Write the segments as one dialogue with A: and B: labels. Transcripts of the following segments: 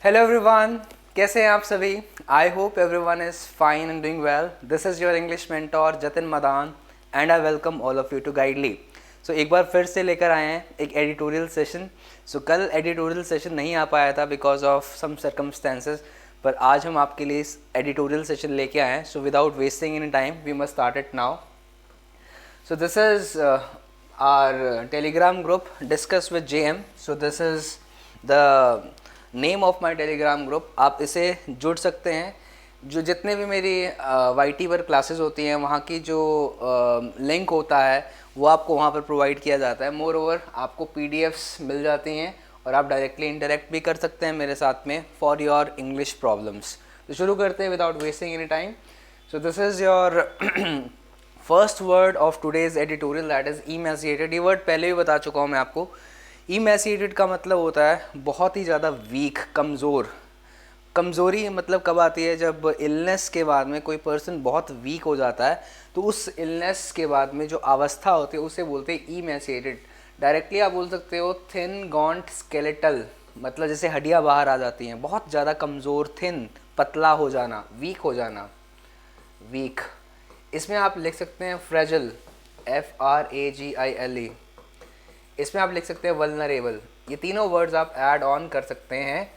A: Hello everyone, कैसे हैं आप सभी। I hope everyone is fine and doing well. This is your English mentor Jatin Madan and I welcome all of you to Guidely. So एक बार फिर से लेकर आए हैं एक एडिटोरियल सेशन। सो कल एडिटोरियल सेशन नहीं आ पाया था बिकॉज ऑफ सम सर्कमस्टेंसेस, पर आज हम आपके लिए इस एडिटोरियल सेशन लेके आए हैं। So without wasting any time we must start it now. So this is our Telegram group Discuss with JM. So this is the name of my Telegram group. आप इसे जुड़ सकते हैं। जो जितने भी मेरी YT पर क्लासेस होती हैं वहाँ की जो लिंक होता है वो आपको वहाँ पर प्रोवाइड किया जाता है। मोर ओवर आपको PDFs मिल जाती हैं और आप डायरेक्टली इंटरेक्ट भी कर सकते हैं मेरे साथ में फॉर योर इंग्लिश प्रॉब्लम्स। तो शुरू करते हैं without wasting any time. So this is your first word of today's editorial, that is emaciated. ये वर्ड पहले भी बता चुका हूँ मैं आपको। इमेसिएटेड का मतलब होता है बहुत ही ज़्यादा वीक, कमज़ोर। कमज़ोरी मतलब कब आती है? जब इलनेस के बाद में कोई पर्सन बहुत वीक हो जाता है तो उस इलनेस के बाद में जो अवस्था होती है उसे बोलते हैं इमेसिएटेड। डायरेक्टली आप बोल सकते हो थिन गॉन्ट स्केलेटल, मतलब जैसे हड्डियाँ बाहर आ जाती हैं, बहुत ज़्यादा कमज़ोर, थिन, पतला हो जाना, वीक हो जाना, वीक। इसमें आप लिख सकते हैं फ्रेजिल, FRAGILE। इसमें आप लिख सकते हैं वल्नरेबल। ये तीनों वर्ड्स आप ऐड ऑन कर सकते हैं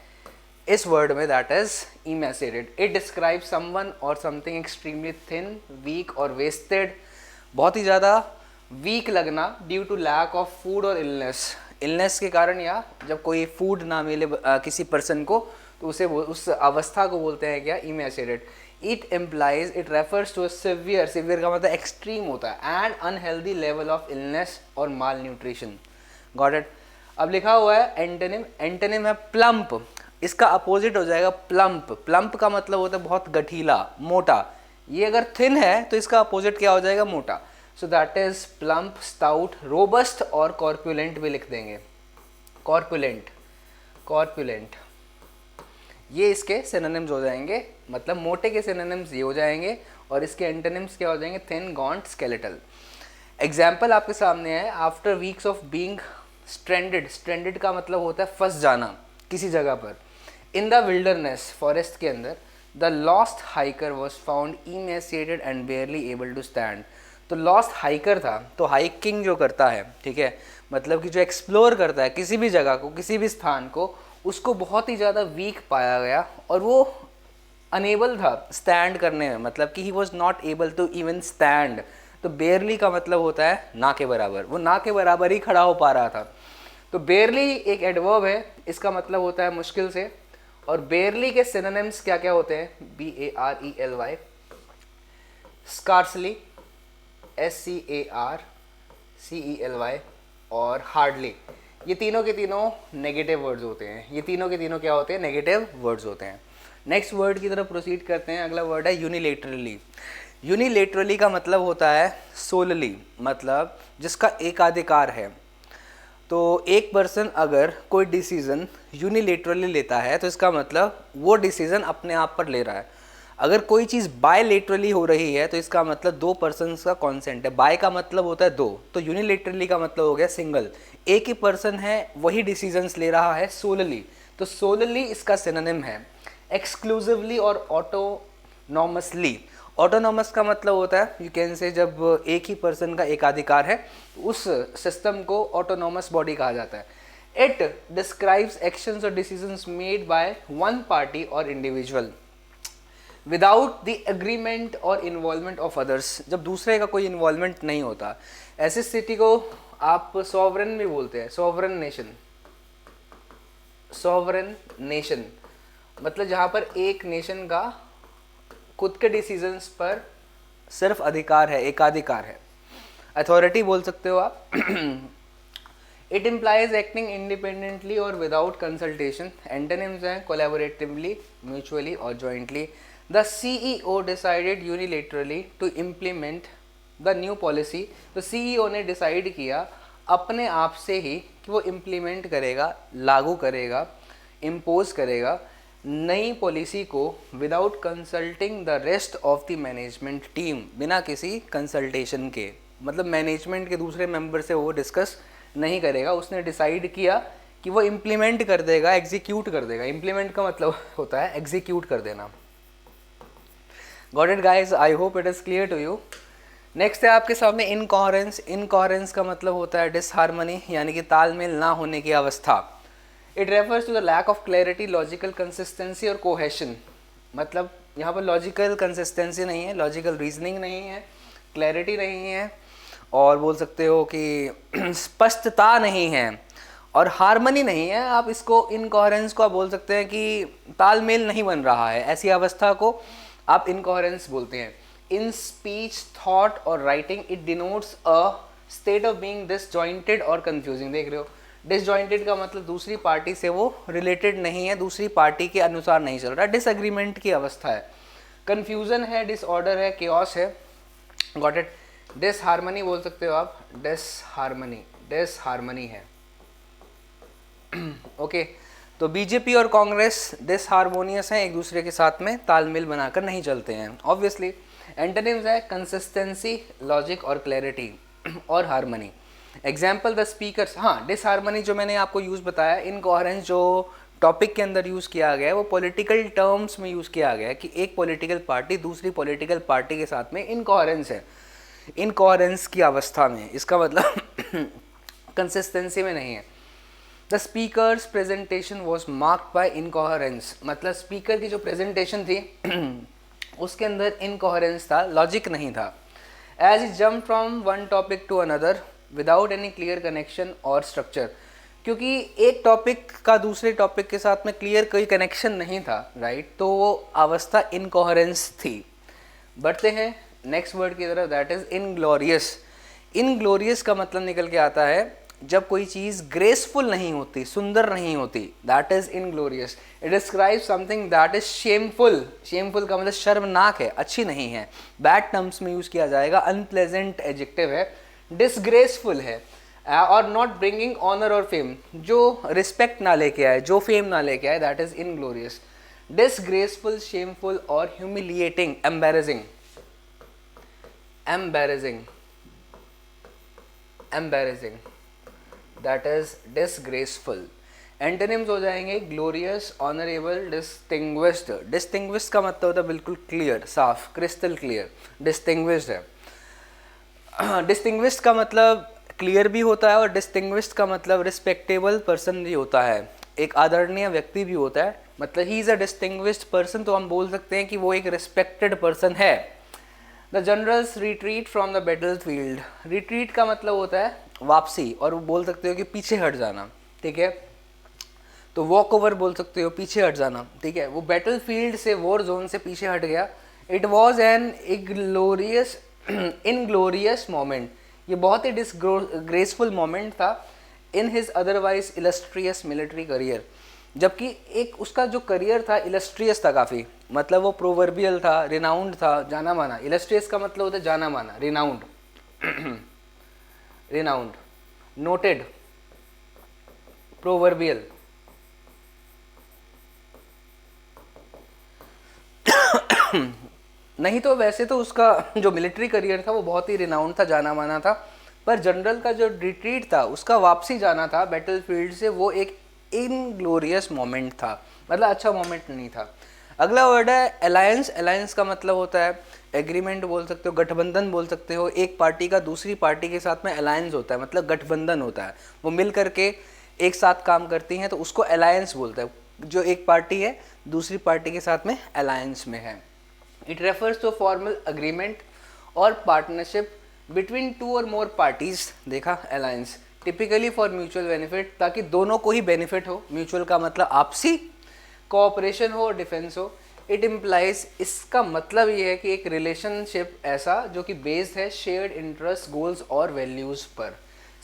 A: इस वर्ड में, that is emaciated. It describe someone और समथिंग एक्सट्रीमली थिन, वीक और वेस्टेड। बहुत ही ज़्यादा वीक लगना due to lack of food और इलनेस। इलनेस के कारण या जब कोई फूड ना मिले किसी पर्सन को तो उसे उस अवस्था को बोलते हैं क्या? Emaciated. It implies, it refers to severe, severe का मतलब एक्सट्रीम होता है, and unhealthy level of illness और माल न्यूट्रिशन। Got it. अब लिखा हुआ है एंटोनिम। एंटोनिम है प्लम्प, इसका अपोजिट हो जाएगा प्लम्प। प्लम्प का मतलब होता है बहुत गठीला, मोटा। ये अगर थिन है तो इसका अपोजिट क्या हो जाएगा? मोटा। सो that is plump, stout, robust और कॉर्पुलेंट भी लिख देंगे। कॉर्पुलेंट, कॉर्पुलेंट, ये इसके सिनोनिम्स हो जाएंगे। मतलब मोटे के सिनोनिम्स ये हो जाएंगे और इसके एंटोनिम्स क्या हो जाएंगे? Thin, गॉन्ट, skeletal. एग्जाम्पल आपके सामने है। After weeks of being stranded, stranded का मतलब होता है फंस जाना किसी जगह पर। इन द विल्डरनेस, फॉरेस्ट के अंदर, the lost hiker was found emaciated and barely able to stand. तो लॉस्ट हाइकर था, तो हाइकिंग जो करता है, ठीक है, मतलब कि जो एक्सप्लोर करता है किसी भी जगह को, किसी भी स्थान को, उसको बहुत ही ज़्यादा वीक पाया गया और वो अनेबल था स्टैंड करने में, मतलब कि he was not able to even stand. तो बेयरली का मतलब होता है ना के बराबर, वो ना के बराबर ही खड़ा हो पा रहा था। तो बेयरली एक एडवर्ब है, इसका मतलब होता है मुश्किल से। और बेयरली के सिनोनिम्स क्या क्या होते हैं? BARELY, स्कार्सली, SCARCELY, और हार्डली। ये तीनों के तीनों नेगेटिव वर्ड्स होते हैं। ये तीनों के तीनों क्या होते हैं? नेगेटिव वर्ड्स होते हैं। नेक्स्ट वर्ड की तरफ प्रोसीड करते हैं। अगला वर्ड है यूनिलेटरली। यूनिलेटरली का मतलब होता है सोलली, मतलब जिसका एकाधिकार है। तो एक पर्सन अगर कोई डिसीज़न यूनिलेटरली लेता है तो इसका मतलब वो डिसीज़न अपने आप पर ले रहा है। अगर कोई चीज़ बायलेटरली हो रही है तो इसका मतलब दो पर्सन्स का कॉन्सेंट है। बाय का मतलब होता है दो, तो यूनिलेटरली का मतलब हो गया सिंगल। एक ही पर्सन है, वही डिसीजंस ले रहा है सोलली। तो सोलली इसका सिनोनिम है। एक्सक्लूसिवली और ऑटोनॉमसली। ऑटोनॉमस का मतलब होता है, यू कैन से, जब एक ही पर्सन का एकाधिकार है उस सिस्टम को ऑटोनॉमस बॉडी कहा जाता है। इट डिस्क्राइब्स एक्शंस और decisions made by one party और इंडिविजुअल विदाउट द एग्रीमेंट और इन्वॉल्वमेंट ऑफ अदर्स। जब दूसरे का कोई इन्वॉल्वमेंट नहीं होता, ऐसी स्थिति को आप सॉवरेन भी बोलते हैं। सॉवरेन नेशन, सॉवरेन नेशन मतलब जहाँ पर एक नेशन का खुद के डिसीजंस पर सिर्फ अधिकार है, एकाधिकार है। अथॉरिटी बोल सकते हो आप। इट इम्प्लाइज एक्टिंग इंडिपेंडेंटली और विदाउट कंसल्टेशन। एंटोनिम्स हैं कोलैबोरेटिवली, म्यूचुअली और jointly. The CEO decided unilaterally to implement the new policy. तो CEO ने डिसाइड किया अपने आप से ही कि वो इम्प्लीमेंट करेगा, लागू करेगा, इम्पोज करेगा नई पॉलिसी को without consulting the rest of the management team, बिना किसी कंसल्टेशन के। मतलब मैनेजमेंट के दूसरे मेंबर से वो डिस्कस नहीं करेगा। उसने डिसाइड किया कि वो इम्प्लीमेंट कर देगा, एग्जीक्यूट कर देगा। इम्प्लीमेंट का मतलब होता है एग्जीक्यूट कर देना। Got it guys, I hope it is clear to you. Next है आपके सामने इनकोहेरेंस। इनकोहेरेंस का मतलब होता है डिसहार्मनी, यानी कि तालमेल ना होने की अवस्था। It refers to the lack of clarity, logical consistency और कोहेशन। मतलब यहाँ पर लॉजिकल कंसिस्टेंसी नहीं है, लॉजिकल रीजनिंग नहीं है, क्लैरिटी नहीं है, और बोल सकते हो कि स्पष्टता नहीं है, और हार्मनी नहीं है। आप इसको इनकोहेरेंस को आप बोल सकते हैं कि तालमेल नहीं बन रहा है, ऐसी अवस्था को आप इनकोहेरेंस बोलते हैं। इन स्पीच, थॉट और writing it denotes a state of being disjointed और कंफ्यूजिंग। देख रहे हो, डिसजॉइंटेड का मतलब दूसरी पार्टी से वो रिलेटेड नहीं है, दूसरी पार्टी के अनुसार नहीं चल रहा, डिसएग्रीमेंट की अवस्था है। कंफ्यूजन है, डिसऑर्डर है, केओस है। Got it. डिसहार्मनी बोल सकते हो आप, डिसहार्मनी, डिसहार्मनी है। ओके तो बीजेपी और कांग्रेस डिसहार्मोनियस हैं, एक दूसरे के साथ में तालमेल बनाकर नहीं चलते हैं ऑब्वियसली। एंटोनिम्स है कंसिस्टेंसी, लॉजिक और क्लैरिटी और हार्मनी। Example the speakers. हाँ, डिसहार्मनी जो मैंने आपको यूज़ बताया, इनकोहेरेंस जो टॉपिक के अंदर यूज़ किया गया है वो पॉलिटिकल टर्म्स में यूज़ किया गया है कि एक पॉलिटिकल पार्टी दूसरी पॉलिटिकल पार्टी के साथ में इनकोहेरेंस है, इनकोहेरेंस की अवस्था में। इसका मतलब कंसिस्टेंसी में नहीं है। The speakers presentation was marked by incoherence. मतलब स्पीकर की जो प्रेजेंटेशन थी उसके अंदर इनकोहेरेंस था, लॉजिक नहीं था। As it jump from one topic to another without any clear connection और स्ट्रक्चर। क्योंकि एक टॉपिक का दूसरे टॉपिक के साथ में क्लियर कोई कनेक्शन नहीं था, राइट, तो वो अवस्था इनकोहेरेंस थी। बढ़ते हैं नेक्स्ट वर्ड की तरफ, दैट इज इनग्लोरियस। इनग्लोरियस का मतलब निकल के आता है जब कोई चीज़ ग्रेसफुल नहीं होती, सुंदर नहीं होती, that is inglorious. It describe something that is shameful. Shameful का मतलब शर्मनाक है, अच्छी नहीं है, बैड टर्म्स में यूज़ किया जाएगा। अनप्लेजेंट एडजेक्टिव है। डिसग्रेसफुल है और नॉट ब्रिंगिंग ऑनर और फेम, जो रिस्पेक्ट ना लेके आए, जो फेम ना लेके आए, that is inglorious. Disgraceful, shameful और humiliating, embarrassing, embarrassing, embarrassing, that is disgraceful. Antonyms हो जाएंगे ग्लोरियस, ऑनरेबल, डिस्टिंग्विश्ड। डिस्टिंग्विश्ड का मतलब होता है बिल्कुल क्लियर, साफ, क्रिस्टल क्लियर, डिस्टिंग्विश्ड है। डिस्टिंग्विश्ड का मतलब क्लियर भी होता है और डिस्टिंग्विश्ड का मतलब रिस्पेक्टेबल पर्सन भी होता है, एक आदरणीय व्यक्ति भी होता है। मतलब he is a distinguished person, तो हम बोल सकते हैं कि वो एक रिस्पेक्टेड पर्सन है। The generals retreat from the battle field. Retreat का मतलब होता है वापसी, और वो बोल सकते हो कि पीछे हट जाना, ठीक है। तो वॉक ओवर बोल सकते हो, पीछे हट जाना, ठीक है। वो बैटल फील्ड से, वॉर जोन से पीछे हट गया। It was an inglorious, inglorious moment. ये बहुत ही डिसग्रेसफुल मोमेंट था in his otherwise illustrious military career. जबकि एक उसका जो करियर था इलस्ट्रियस था काफ़ी, मतलब वो प्रोवर्बियल था, रिनाउंड था, जाना माना। इलस्ट्रियस का मतलब होता है जाना माना, रिनाउंड, रिनाउंड, नोटेड, प्रोवर्बियल। नहीं तो वैसे तो उसका जो मिलिट्री करियर था वो बहुत ही रिनाउंड था, जाना माना था, पर जनरल का जो रिट्रीट था, उसका वापसी जाना था बैटल फील्ड से, वो एक इनग्लोरियस मोमेंट था, मतलब अच्छा मोमेंट नहीं था। अगला वर्ड है अलायंस। अलायंस का मतलब होता है एग्रीमेंट बोल सकते हो, गठबंधन बोल सकते हो। एक पार्टी का दूसरी पार्टी के साथ में अलायंस होता है, मतलब गठबंधन होता है, वो मिल करके एक साथ काम करती हैं, तो उसको अलायंस बोलता है। जो एक पार्टी है दूसरी पार्टी के साथ में अलायंस में है। It refers to formal agreement और पार्टनरशिप बिटवीन टू और मोर पार्टीज। देखा, alliance typically for mutual benefit, ताकि दोनों को ही बेनिफिट हो। म्यूचुअल का मतलब आपसी, कोऑपरेशन हो और डिफेंस हो। इट इम्प्लाइज, इसका मतलब ये है कि एक रिलेशनशिप ऐसा जो कि बेस्ड है शेयर्ड इंटरेस्ट, गोल्स और वैल्यूज़ पर।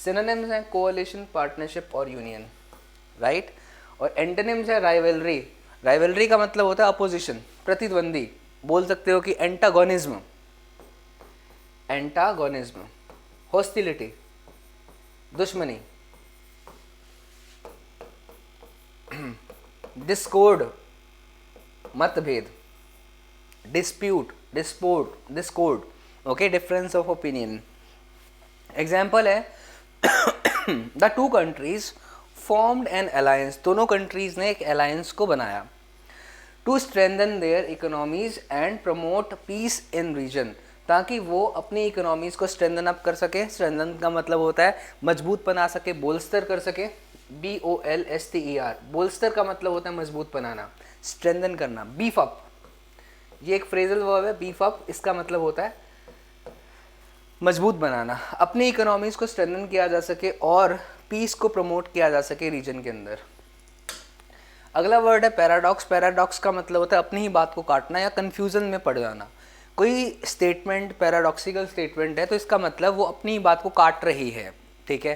A: सिनोनिम्स हैं कोalition, पार्टनरशिप और यूनियन, राइट। और एंटोनिम्स है राइवलरी। राइवलरी का मतलब होता है अपोजिशन, प्रतिद्वंदी, बोल सकते हो कि एंटागोनिज्म, एंटागोनिज्म, हॉस्टिलिटी, दुश्मनी, डिस्कॉर्ड, मतभेद, dispute, disport, discord, okay, difference of opinion. Example है the two countries formed an alliance, दोनों कंट्रीज ने एक अलायंस को बनाया, to strengthen their economies and promote peace in region, ताकि वो अपनी इकोनॉमीज को स्ट्रेंथन अप कर सके। स्ट्रेंथन का मतलब होता है मजबूत बना सके, बोल्स्टर कर सके, BOLSTER, बोल्स्टर का मतलब होता है मजबूत बनाना, स्ट्रेंथन करना। बीफ अप, ये एक फ्रेजल वर्ब है, बीफ अप, इसका मतलब होता है मजबूत बनाना, अपनी इकोनॉमीज को स्ट्रेंथन किया जा सके और पीस को प्रमोट किया जा सके रीजन के अंदर। अगला वर्ड है पैराडॉक्स। पैराडॉक्स का मतलब होता है अपनी ही बात को काटना या कंफ्यूजन में पड़ जाना। कोई स्टेटमेंट पैराडॉक्सिकल स्टेटमेंट है तो इसका मतलब वो अपनी ही बात को काट रही है, ठीक है।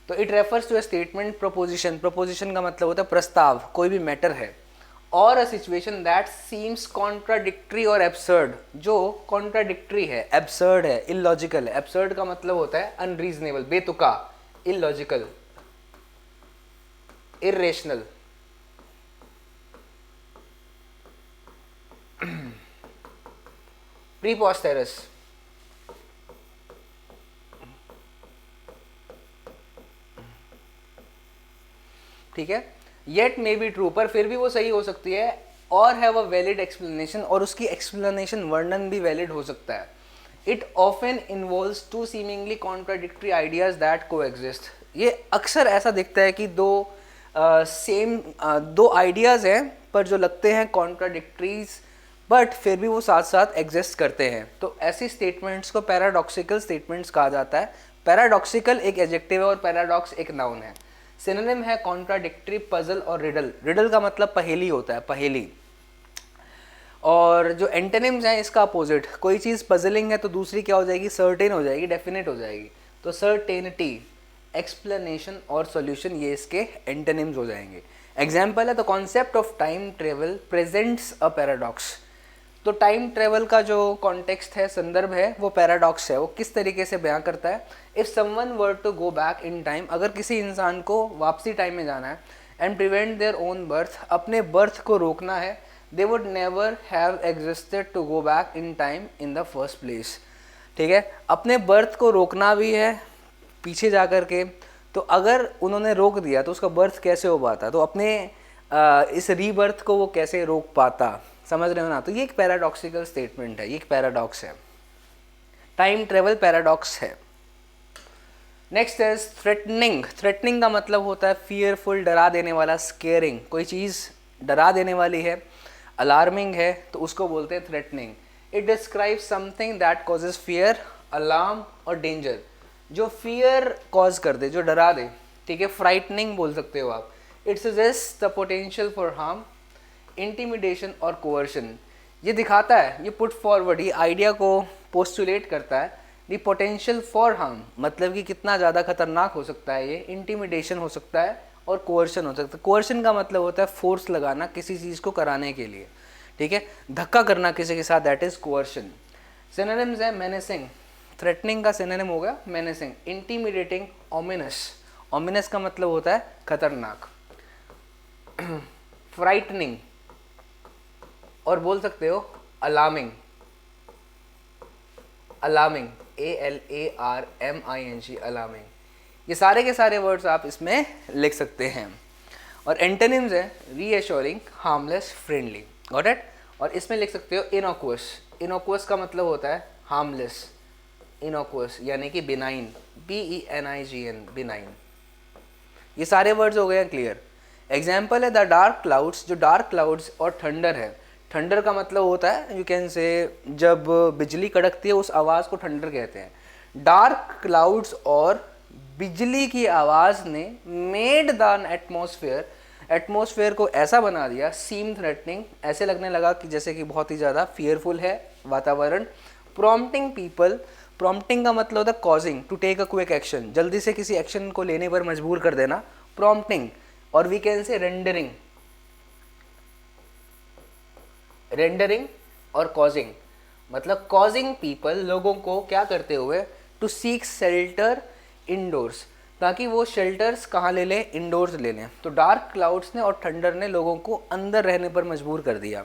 A: तो it refers to a statement proposition, proposition का मतलब होता है प्रस्ताव, कोई भी मैटर है, और a situation that seems contradictory और एब्सर्ड, जो कॉन्ट्राडिक्टरी है, एब्सर्ड है, इलॉजिकल है। एब्सर्ड का मतलब होता है अनरीजनेबल, बेतुका, इलॉजिकल, इर्रेशनल। प्रीपोस्टेरस, ठीक है। येट मे बी ट्रू, पर फिर भी वो सही हो सकती है, और हैव अ वैलिड एक्सप्लेनेशन, और उसकी एक्सप्लेनेशन, वर्णन भी वैलिड हो सकता है। It often involves two seemingly contradictory ideas that coexist, ये अक्सर ऐसा दिखता है कि दो आइडियाज हैं पर जो लगते हैं कॉन्ट्राडिक्टरीज, बट फिर भी वो साथ साथ एग्जिस्ट करते हैं। तो ऐसी स्टेटमेंट्स को पैराडॉक्सिकल स्टेटमेंट्स कहा जाता है। पैराडॉक्सिकल एक एडजेक्टिव है और पैराडॉक्स एक नाउन है। सिनोनिम है कॉन्ट्राडिक्टरी, पजल और रिडल। रिडल का मतलब पहेली होता है, पहेली। और जो एंटोनिम्स हैं इसका अपोजिट, कोई चीज़ पजलिंग है तो दूसरी क्या हो जाएगी, सर्टेन हो जाएगी, डेफिनेट हो जाएगी। तो सर्टेनिटी, एक्सप्लेनेशन और सॉल्यूशन, ये इसके एंटोनिम्स हो जाएंगे। एग्जाम्पल है the concept of time travel presents a paradox. तो टाइम ट्रेवल का जो कॉन्टेक्स्ट है, संदर्भ है, वो पैराडॉक्स है। वो किस तरीके से बयां करता है, if someone were to go back in time, अगर किसी इंसान को वापसी टाइम में जाना है, and prevent their own birth, अपने बर्थ को रोकना है, they would never have existed to go back in time in the first place, ठीक है। अपने बर्थ को रोकना भी है पीछे जा कर के, तो अगर उन्होंने रोक दिया तो उसका बर्थ कैसे हो पाता, तो अपने इस रीबर्थ को वो कैसे रोक पाता, समझ रहे हो ना। तो ये एक पैराडॉक्सिकल स्टेटमेंट है, ये एक पैराडॉक्स है, टाइम ट्रेवल पैराडॉक्स है। नेक्स्ट है थ्रेटनिंग। थ्रेटनिंग का मतलब होता है फियरफुल, डरा देने वाला, स्केयरिंग, कोई चीज़ डरा देने वाली है, अलार्मिंग है, तो उसको बोलते हैं threatening. It describes something that causes fear, alarm और डेंजर, जो फियर कॉज कर दे, जो डरा दे, ठीक है। फ्राइटनिंग बोल सकते हो आप। It suggest the potential for harm, intimidation और कोवर्शन, ये दिखाता है, ये पुट फॉरवर्ड, ये आइडिया को पोस्टुलेट करता है। दी पोटेंशियल फॉर हार्म मतलब कि कितना ज़्यादा खतरनाक हो सकता है ये, इंटिमिडेशन हो सकता है और कोवर्शन हो सकता है। कोवर्शन का मतलब होता है फोर्स लगाना किसी चीज़ को कराने के लिए, ठीक है, धक्का करना किसी के साथ, दैट इज कोवर्शन। सिनोनिम्स है मेनेसिंग, थ्रेटनिंग का सिनोनिम होगा मेनेसिंग, इंटिमिडेटिंग, ओमिनस, ओमिनस का मतलब होता है खतरनाक, फ्राइटनिंग, और बोल सकते हो अलार्मिंग, अलार्मिंग, ALARMING, अलार्मिंग। ये सारे के सारे वर्ड्स आप इसमें लिख सकते हैं। और एंटोनिम्स है रीएश्योरिंग, हार्मलेस, फ्रेंडली, गॉट इट। और इसमें लिख सकते हो इनोक्वस। इनोक्वस का मतलब होता है हार्मलेस, इनोक्वस यानी कि बिनाइन, BENIGN, बिनाइन। ये सारे वर्ड्स हो गए क्लियर। एग्जाम्पल है द डार्क क्लाउड्स, जो डार्क क्लाउड्स और थंडर है। थंडर का मतलब होता है, यू कैन से, जब बिजली कड़कती है उस आवाज़ को थंडर कहते हैं। डार्क क्लाउड्स और बिजली की आवाज़ ने मेड द एटमॉस्फेयर, एटमॉस्फेयर को ऐसा बना दिया, सीम थ्रेटनिंग, ऐसे लगने लगा कि जैसे कि बहुत ही ज़्यादा फियरफुल है वातावरण। प्रॉम्प्टिंग पीपल, प्रॉम्प्टिंग का मतलब होता है causing to take a quick action, जल्दी से किसी एक्शन को लेने पर मजबूर कर देना, प्रॉम्प्टिंग। और we can say rendering, rendering और कॉजिंग, मतलब कॉजिंग पीपल, लोगों को क्या करते हुए, टू सीक शेल्टर इंडोर्स, ताकि वो शेल्टर्स कहाँ ले लें, इंडोर्स ले लें। तो डार्क क्लाउड्स ने और थंडर ने लोगों को अंदर रहने पर मजबूर कर दिया।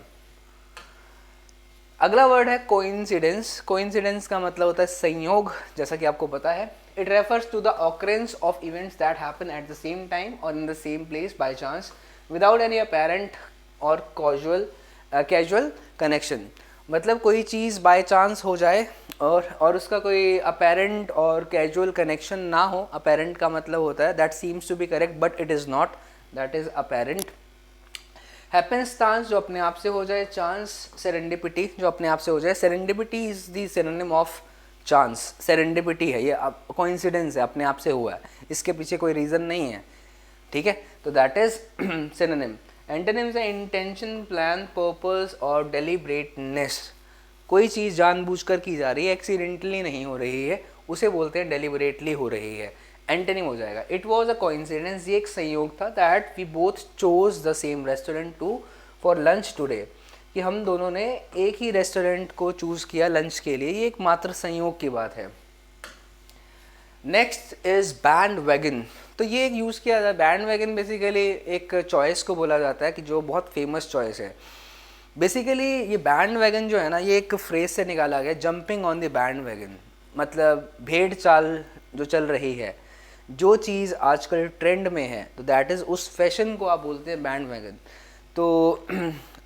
A: अगला वर्ड है कोइंसिडेंस। कोइंसिडेंस का मतलब होता है संयोग, जैसा कि आपको पता है It refers to the occurrence of events that happen at the same time or in the same place by chance without any apparent or casual connection. मतलब कोई चीज़ बाय चांस हो जाए और उसका कोई अपेरेंट और कैजुअल कनेक्शन ना हो. अपेरेंट का मतलब होता है that seems to be correct but it is not, that is apparent. Happenstance जो अपने आप से हो जाए, चांस सेरेंडिपिटी जो अपने आप से हो जाए. Serendipity is the synonym of chance. Serendipity है ये, कोइंसिडेंस है, अपने आप से हुआ है, इसके पीछे कोई रीज़न नहीं है. ठीक है, तो दैट इज सिनोनिम. एंटोनिम्स है इंटेंशन, प्लान, पर्पस और डेलिब्रेटनेस. कोई चीज़ जानबूझकर की जा रही है, एक्सीडेंटली नहीं हो रही है, उसे बोलते हैं डेलिबरेटली हो रही है. एंटोनिम हो जाएगा इट वॉज अ कोइंसिडेंस. ये एक संयोग था that we both chose the same restaurant to for lunch today. कि हम दोनों ने एक ही रेस्टोरेंट को चूज़ किया लंच के लिए, ये एक मात्र संयोग की बात है. Next is bandwagon. तो ये एक यूज़ किया जाता है. बैंड वैगन बेसिकली एक चॉइस को बोला जाता है कि जो बहुत फेमस चॉइस है. बेसिकली ये बैंड वैगन जो है ना, ये एक फ्रेज से निकाला गया, jumping on the band wagon. मतलब भेड़ चाल जो चल रही है, जो चीज़ आजकल ट्रेंड में है, तो दैट इज़ उस फैशन को आप बोलते हैं बैंड वैगन. तो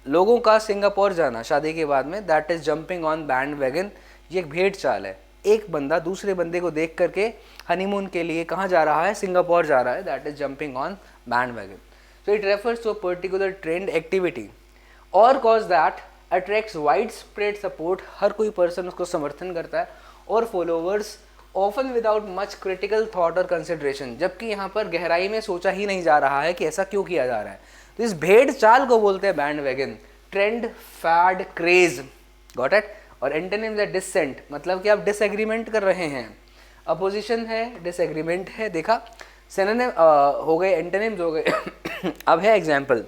A: लोगों का सिंगापुर जाना शादी के बाद में, that is jumping on band wagon. ये एक भेड़ चाल है. एक बंदा दूसरे बंदे को देख करके हनीमून के लिए कहाँ जा रहा है, सिंगापुर जा रहा है, that is jumping on bandwagon. So it refers to a particular trend activity or cause that attracts widespread support. हर कोई पर्सन उसको समर्थन करता है और followers often without much critical thought और कंसिडरेशन. जबकि यहाँ पर गहराई में सोचा ही नहीं जा रहा है कि ऐसा क्यों किया जा रहा है. तो इस भेड़ चाल को बोलते हैं bandwagon. Trend, fad, craze. Got it. और एंटोनिम्स है डिसेंट, मतलब कि आप डिसएग्रीमेंट कर रहे हैं. अपोजिशन है, डिसएग्रीमेंट है. देखा, सिनोनिम हो गए, एंटोनिम्स हो गए. अब है example.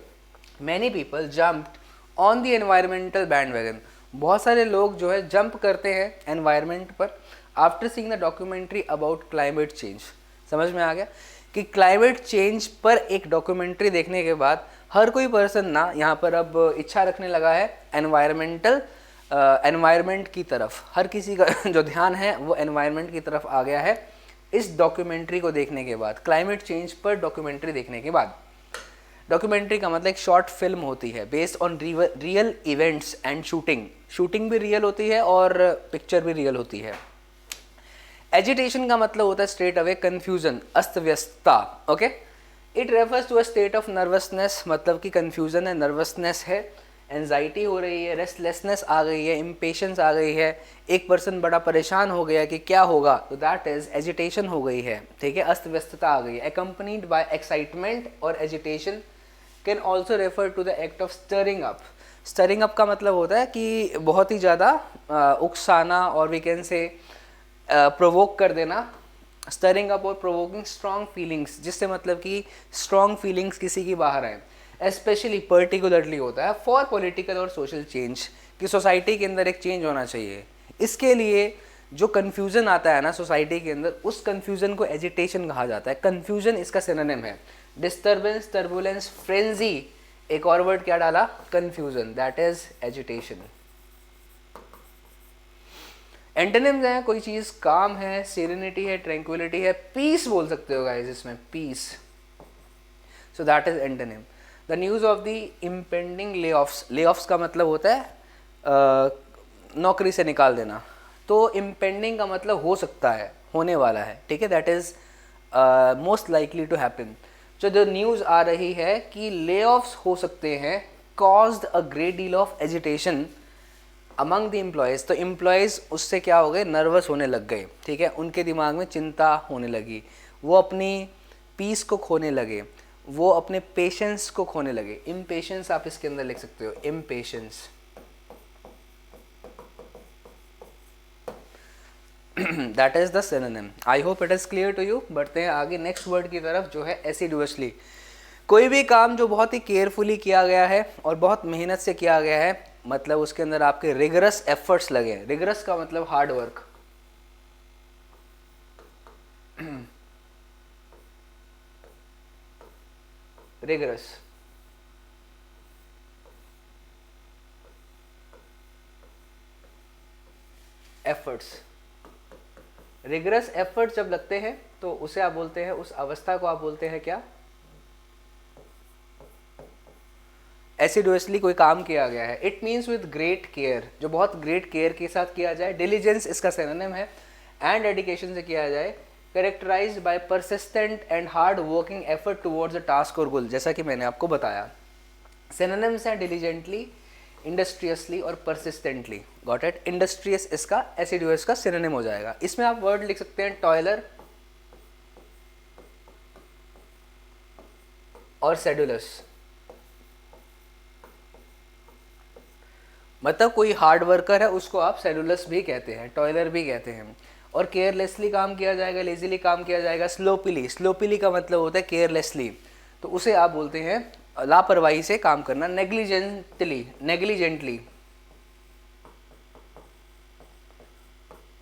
A: Many people jumped on the environmental band wagon. बहुत सारे लोग जो है जंप करते हैं एनवायरमेंट पर after seeing the documentary about climate change. समझ में आ गया कि क्लाइमेट चेंज पर एक डॉक्यूमेंट्री देखने के बाद हर कोई पर्सन ना यहाँ पर अब इच्छा रखने लगा है एनवायरमेंट की तरफ. हर किसी का जो ध्यान है वो एनवायरमेंट की तरफ आ गया है इस डॉक्यूमेंट्री को देखने के बाद, क्लाइमेट चेंज पर डॉक्यूमेंट्री देखने के बाद. डॉक्यूमेंट्री का मतलब एक शॉर्ट फिल्म होती है based on real events and shooting. Shooting भी रियल होती है और पिक्चर भी रियल होती है. एजिटेशन का मतलब होता है स्ट्रेट अवे कन्फ्यूजन, अस्त व्यस्तता. Okay, it refers to a state of nervousness. मतलब कि कन्फ्यूजन है, नर्वसनेस है, एंजाइटी हो रही है, रेस्टलेसनेस आ गई है, इम्पेशंस आ गई है, एक पर्सन बड़ा परेशान हो गया कि क्या होगा, तो दैट इज एजिटेशन हो गई है. ठीक है, अस्त व्यस्तता आ गई है. एक्कम्पनीड बाय एक्साइटमेंट और agitation can also refer to the act of stirring up. Stirring up का मतलब होता है कि बहुत ही ज़्यादा उकसाना और वी कैन से प्रोवोक कर देना. स्टरिंग अप और प्रोवोकिंग स्ट्रॉन्ग फीलिंग्स, जिससे मतलब कि स्ट्रॉन्ग फीलिंग्स किसी की बाहर आए. स्पेशली पर्टिकुलरली होता है फॉर पॉलिटिकल और सोशल चेंज, कि सोसाइटी के अंदर एक चेंज होना चाहिए. इसके लिए जो कन्फ्यूज़न आता है ना सोसाइटी के अंदर, उस कन्फ्यूज़न को एजिटेशन कहा जाता है. कन्फ्यूज़न इसका सिनोनिम है. Disturbance, turbulence, frenzy. एक और वर्ड क्या डाला, confusion, that is agitation. Antonyms हैं, कोई चीज़ काम है, सेरेनिटी है, ट्रैंक्विलिटी है, पीस बोल सकते हो गाइस इसमें, peace. So that is antonym. The news of the impending layoffs. Layoffs का मतलब होता है नौकरी से निकाल देना. तो इम्पेंडिंग का मतलब हो सकता है, होने वाला है. ठीक है, that is most likely to happen. जो जो न्यूज़ आ रही है कि ले ऑफ्स हो सकते हैं, caused a great deal of agitation among the employees. तो एम्प्लॉयज़ उससे क्या हो गए, नर्वस होने लग गए. ठीक है, उनके दिमाग में चिंता होने लगी, वो अपनी पीस को खोने लगे, वो अपने पेशेंस को खोने लगे. इम्पेशेंस आप इसके अंदर लिख सकते हो, impatience. That is the synonym. I hope it is clear to you. बढ़ते हैं आगे नेक्स्ट वर्ड की तरफ जो है एसिडुअसली. कोई भी काम जो बहुत ही केयरफुली किया गया है और बहुत मेहनत से किया गया है, मतलब उसके अंदर आपके रिगरस एफर्ट्स लगे. रिगरस का मतलब hard work. Rigorous, efforts. Rigorous effort जब लगते हैं तो उसे आप बोलते हैं, उस अवस्था को आप बोलते हैं क्या? एसिडुअसली कोई काम किया गया है। It means with great care, जो बहुत ग्रेट केयर के साथ किया जाए। डिलीजेंस इसका सिनोनिम है। एंड डेडिकेशन से किया जाए। Characterized by persistent and hard working effort towards a task और गोल, जैसा कि मैंने आपको बताया। सिनोनिम्स हैं डिलीजेंटली, इंडस्ट्रियसली और परसिस्टेंटली। Got it? इंडस्ट्रियस इसका एसिडुअस का सिनोनिम हो जाएगा। इसमें आप वर्ड लिख सकते हैं टॉयलर और सेडुलस। मतलब कोई हार्ड वर्कर है उसको आप सेलुलस भी कहते हैं, टॉयलर भी कहते हैं। और केयरलेसली काम किया जाएगा, लेजीली काम किया जाएगा, स्लोपीली। स्लोपीली का मतलब होता है केयरलेसली, तो उसे आप बोलते हैं लापरवाही से काम करना। Negligently, negligently.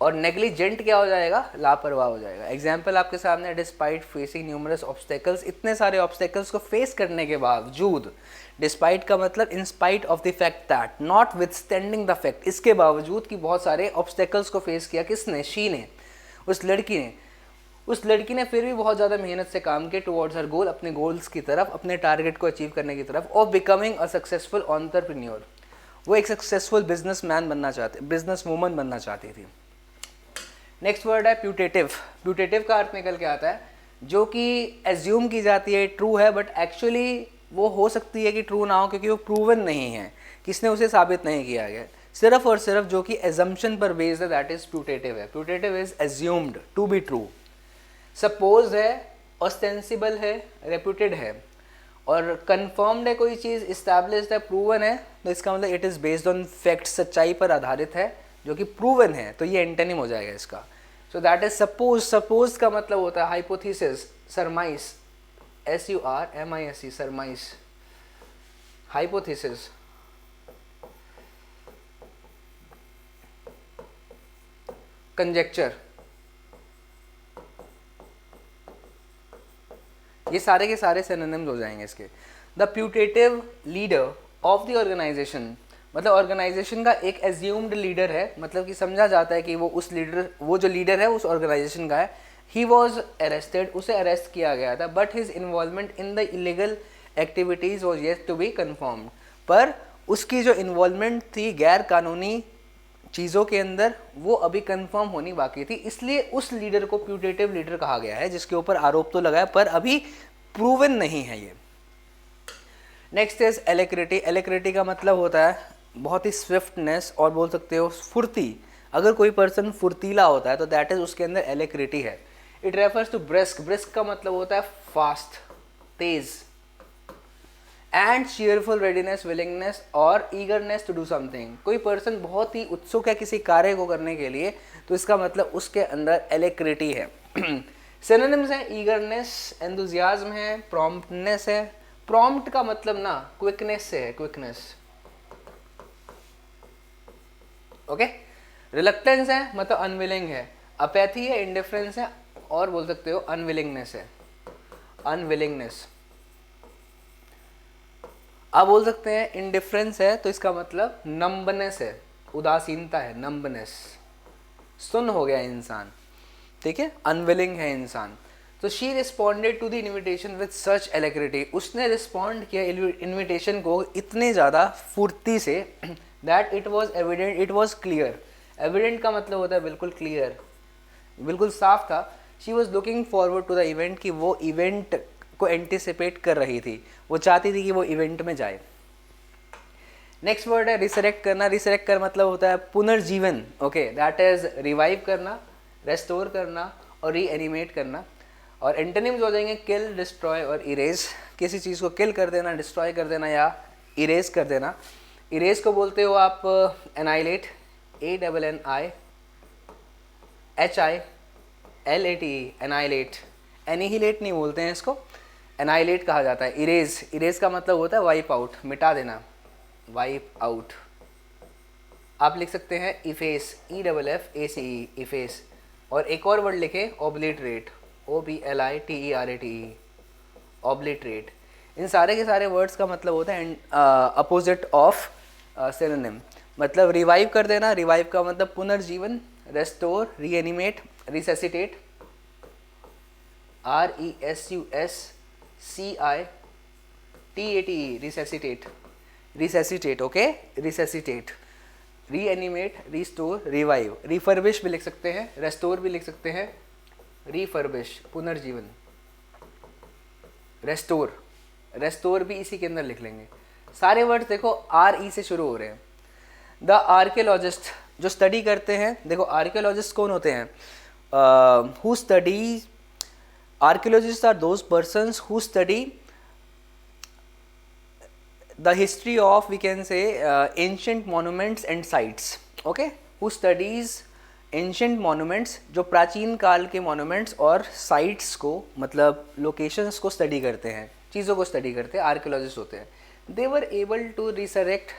A: और नेग्लिजेंट क्या हो जाएगा? लापरवाह हो जाएगा। एग्जाम्पल आपके सामने, डिस्पाइट फेसिंग न्यूमरस ऑब्स्टेकल्स, इतने सारे ऑब्स्टेकल्स को फेस करने के बावजूद। डिस्पाइट का मतलब in spite of the fact that, not withstanding the fact, इसके बावजूद कि बहुत सारे ऑब्स्टेकल्स को फेस किया। किसने? शी ने, उस लड़की ने। उस लड़की ने फिर भी बहुत ज़्यादा मेहनत से काम किया टुवर्ड्स हर गोल, अपने गोल्स की तरफ, अपने टारगेट को अचीव करने की तरफ। और बिकमिंग अ सक्सेसफुल एंटरप्रेन्योर, वो एक सक्सेसफुल बिजनेसमैन बनना चाहते, बिजनेस वूमन बनना चाहती थी। नेक्स्ट वर्ड है प्यूटेटिव। प्यूटेटिव का अर्थ निकल के आता है जो कि एज्यूम की जाती है ट्रू है, बट एक्चुअली वो हो सकती है कि ट्रू ना हो, क्योंकि वो प्रूवन नहीं है, किसने उसे साबित नहीं किया गया। सिर्फ और सिर्फ जो कि एजम्पशन पर बेस्ड है, दैट इज प्यूटेटिव है। Putative is assumed to be true. Suppose है, ऑस्टेंसिबल है, रेप्यूटेड है। और कन्फर्म्ड है कोई चीज़, इस्टेब्लिश्ड है, प्रूवन है, तो इसका मतलब it is based on fact, सच्चाई पर आधारित है, जो कि प्रूवन है, तो ये एंटोनिम हो जाएगा इसका। So that is suppose. Suppose का मतलब होता है hypothesis, surmise, SURMISE, surmise, hypothesis. Conjecture, ये सारे के सारे सिनोनिम्स हो जाएंगे इसके। The putative leader of the organization, मतलब ऑर्गेनाइजेशन का एक एज्यूम्ड लीडर है, मतलब कि समझा जाता है कि वो उस लीडर, वो जो लीडर है उस ऑर्गेनाइजेशन का है। ही वॉज अरेस्टेड, उसे अरेस्ट किया गया था, but his involvement in the illegal activities was yet to be confirmed, पर उसकी जो इन्वॉल्वमेंट थी गैर कानूनी चीज़ों के अंदर, वो अभी कंफर्म होनी बाकी थी। इसलिए उस लीडर को प्यूटेटिव लीडर कहा गया है, जिसके ऊपर आरोप तो लगाया पर अभी प्रूवन नहीं है ये। Next is एलेक्रिटी। एलेक्रिटी का मतलब होता है बहुत ही स्विफ्टनेस, और बोल सकते हो फुर्ती। अगर कोई पर्सन फुर्तीला होता है तो दैट इज उसके अंदर एलेक्रिटी है। It refers to brisk. Brisk का मतलब होता है फास्ट, तेज। एंड चीयरफुल रेडीनेस, विलिंगनेस और ईगरनेस टू डू समथिंग। कोई पर्सन बहुत ही उत्सुक है किसी कार्य को करने के लिए, तो इसका मतलब उसके अंदर एलेक्रिटी है। सिनोनिम्स है ईगरनेस, एंथुजियाज्म है, प्रॉम्प्टनेस है। प्रॉम्प्ट का मतलब ना क्विकनेस से है, क्विकनेस। ओके। रिलक्टेंस है मतलब अनविलिंग है। अपैथी है, इंडिफरेंस है, और बोल सकते हो अनविलिंगनेस है, अनविलिंगनेस। आप बोल सकते हैं इंडिफरेंस है तो इसका मतलब नंबनेस है, उदासीनता है, नंबनेस, सुन हो गया इंसान, ठीक है, अनविलिंग है इंसान। तो she responded to the invitation with such alacrity. उसने रिस्पॉन्ड किया इन्विटेशन को इतने ज़्यादा फुर्ती से that it was evident, it was clear. Evident का मतलब होता है बिल्कुल क्लियर, बिल्कुल साफ था। She was looking forward to the event, कि वो इवेंट को एंटिसिपेट कर रही थी, वो चाहती थी कि वो इवेंट में जाए। नेक्स्ट वर्ड है रिसरेक्ट करना। रिसरेक्ट कर मतलब होता है पुनर्जीवन। ओके, दैट इज रिवाइव करना, रेस्टोर करना और री एनिमेट करना। और एंटोनिम्स हो जाएंगे किल, डिस्ट्रॉय और इरेज। किसी चीज़ को किल कर देना, डिस्ट्रॉय कर देना या इरेज कर देना। इरेज को बोलते हो आप एनाइलेट, ANNIHILATE, एनाइलेट। एनिहिलेट नहीं बोलते हैं इसको, एनाइलेट कहा जाता है। इरेज, इरेज का मतलब होता है वाइप आउट, मिटा देना, वाइप आउट। आप लिख सकते हैं इफेस, EFFACE, इफेस। और एक और वर्ड लिखें ओब्लिटरेट, OBLITERATE, ओब्लिटरेट। इन सारे के सारे वर्ड्स का मतलब होता है अपोजिट ऑफ सिनोनिम। मतलब रिवाइव कर देना, रिवाइव का मतलब पुनर्जीवन, restore, reanimate, resuscitate, RESUSCITATE, resuscitate, resuscitate, okay, resuscitate, reanimate, restore, revive, refurbish भी लिख सकते हैं, रेस्टोर भी लिख सकते हैं, रिफर्बिश, पुनर्जीवन, रेस्टोर, रेस्टोर भी इसी के अंदर लिख लेंगे। सारे वर्ड्स देखो RE से शुरू हो रहे हैं। द आर्कियोलॉजिस्ट, जो स्टडी करते हैं, देखो आर्कियोलॉजिस्ट कौन होते हैं? Who study, archaeologist are those persons who study the history of, we can say, ancient monuments and sites, okay, who studies ancient monuments, जो प्राचीन काल के monuments और sites को, मतलब locations को study करते हैं, चीज़ों को study करते हैं, archaeologists होते हैं। they were able to resurrect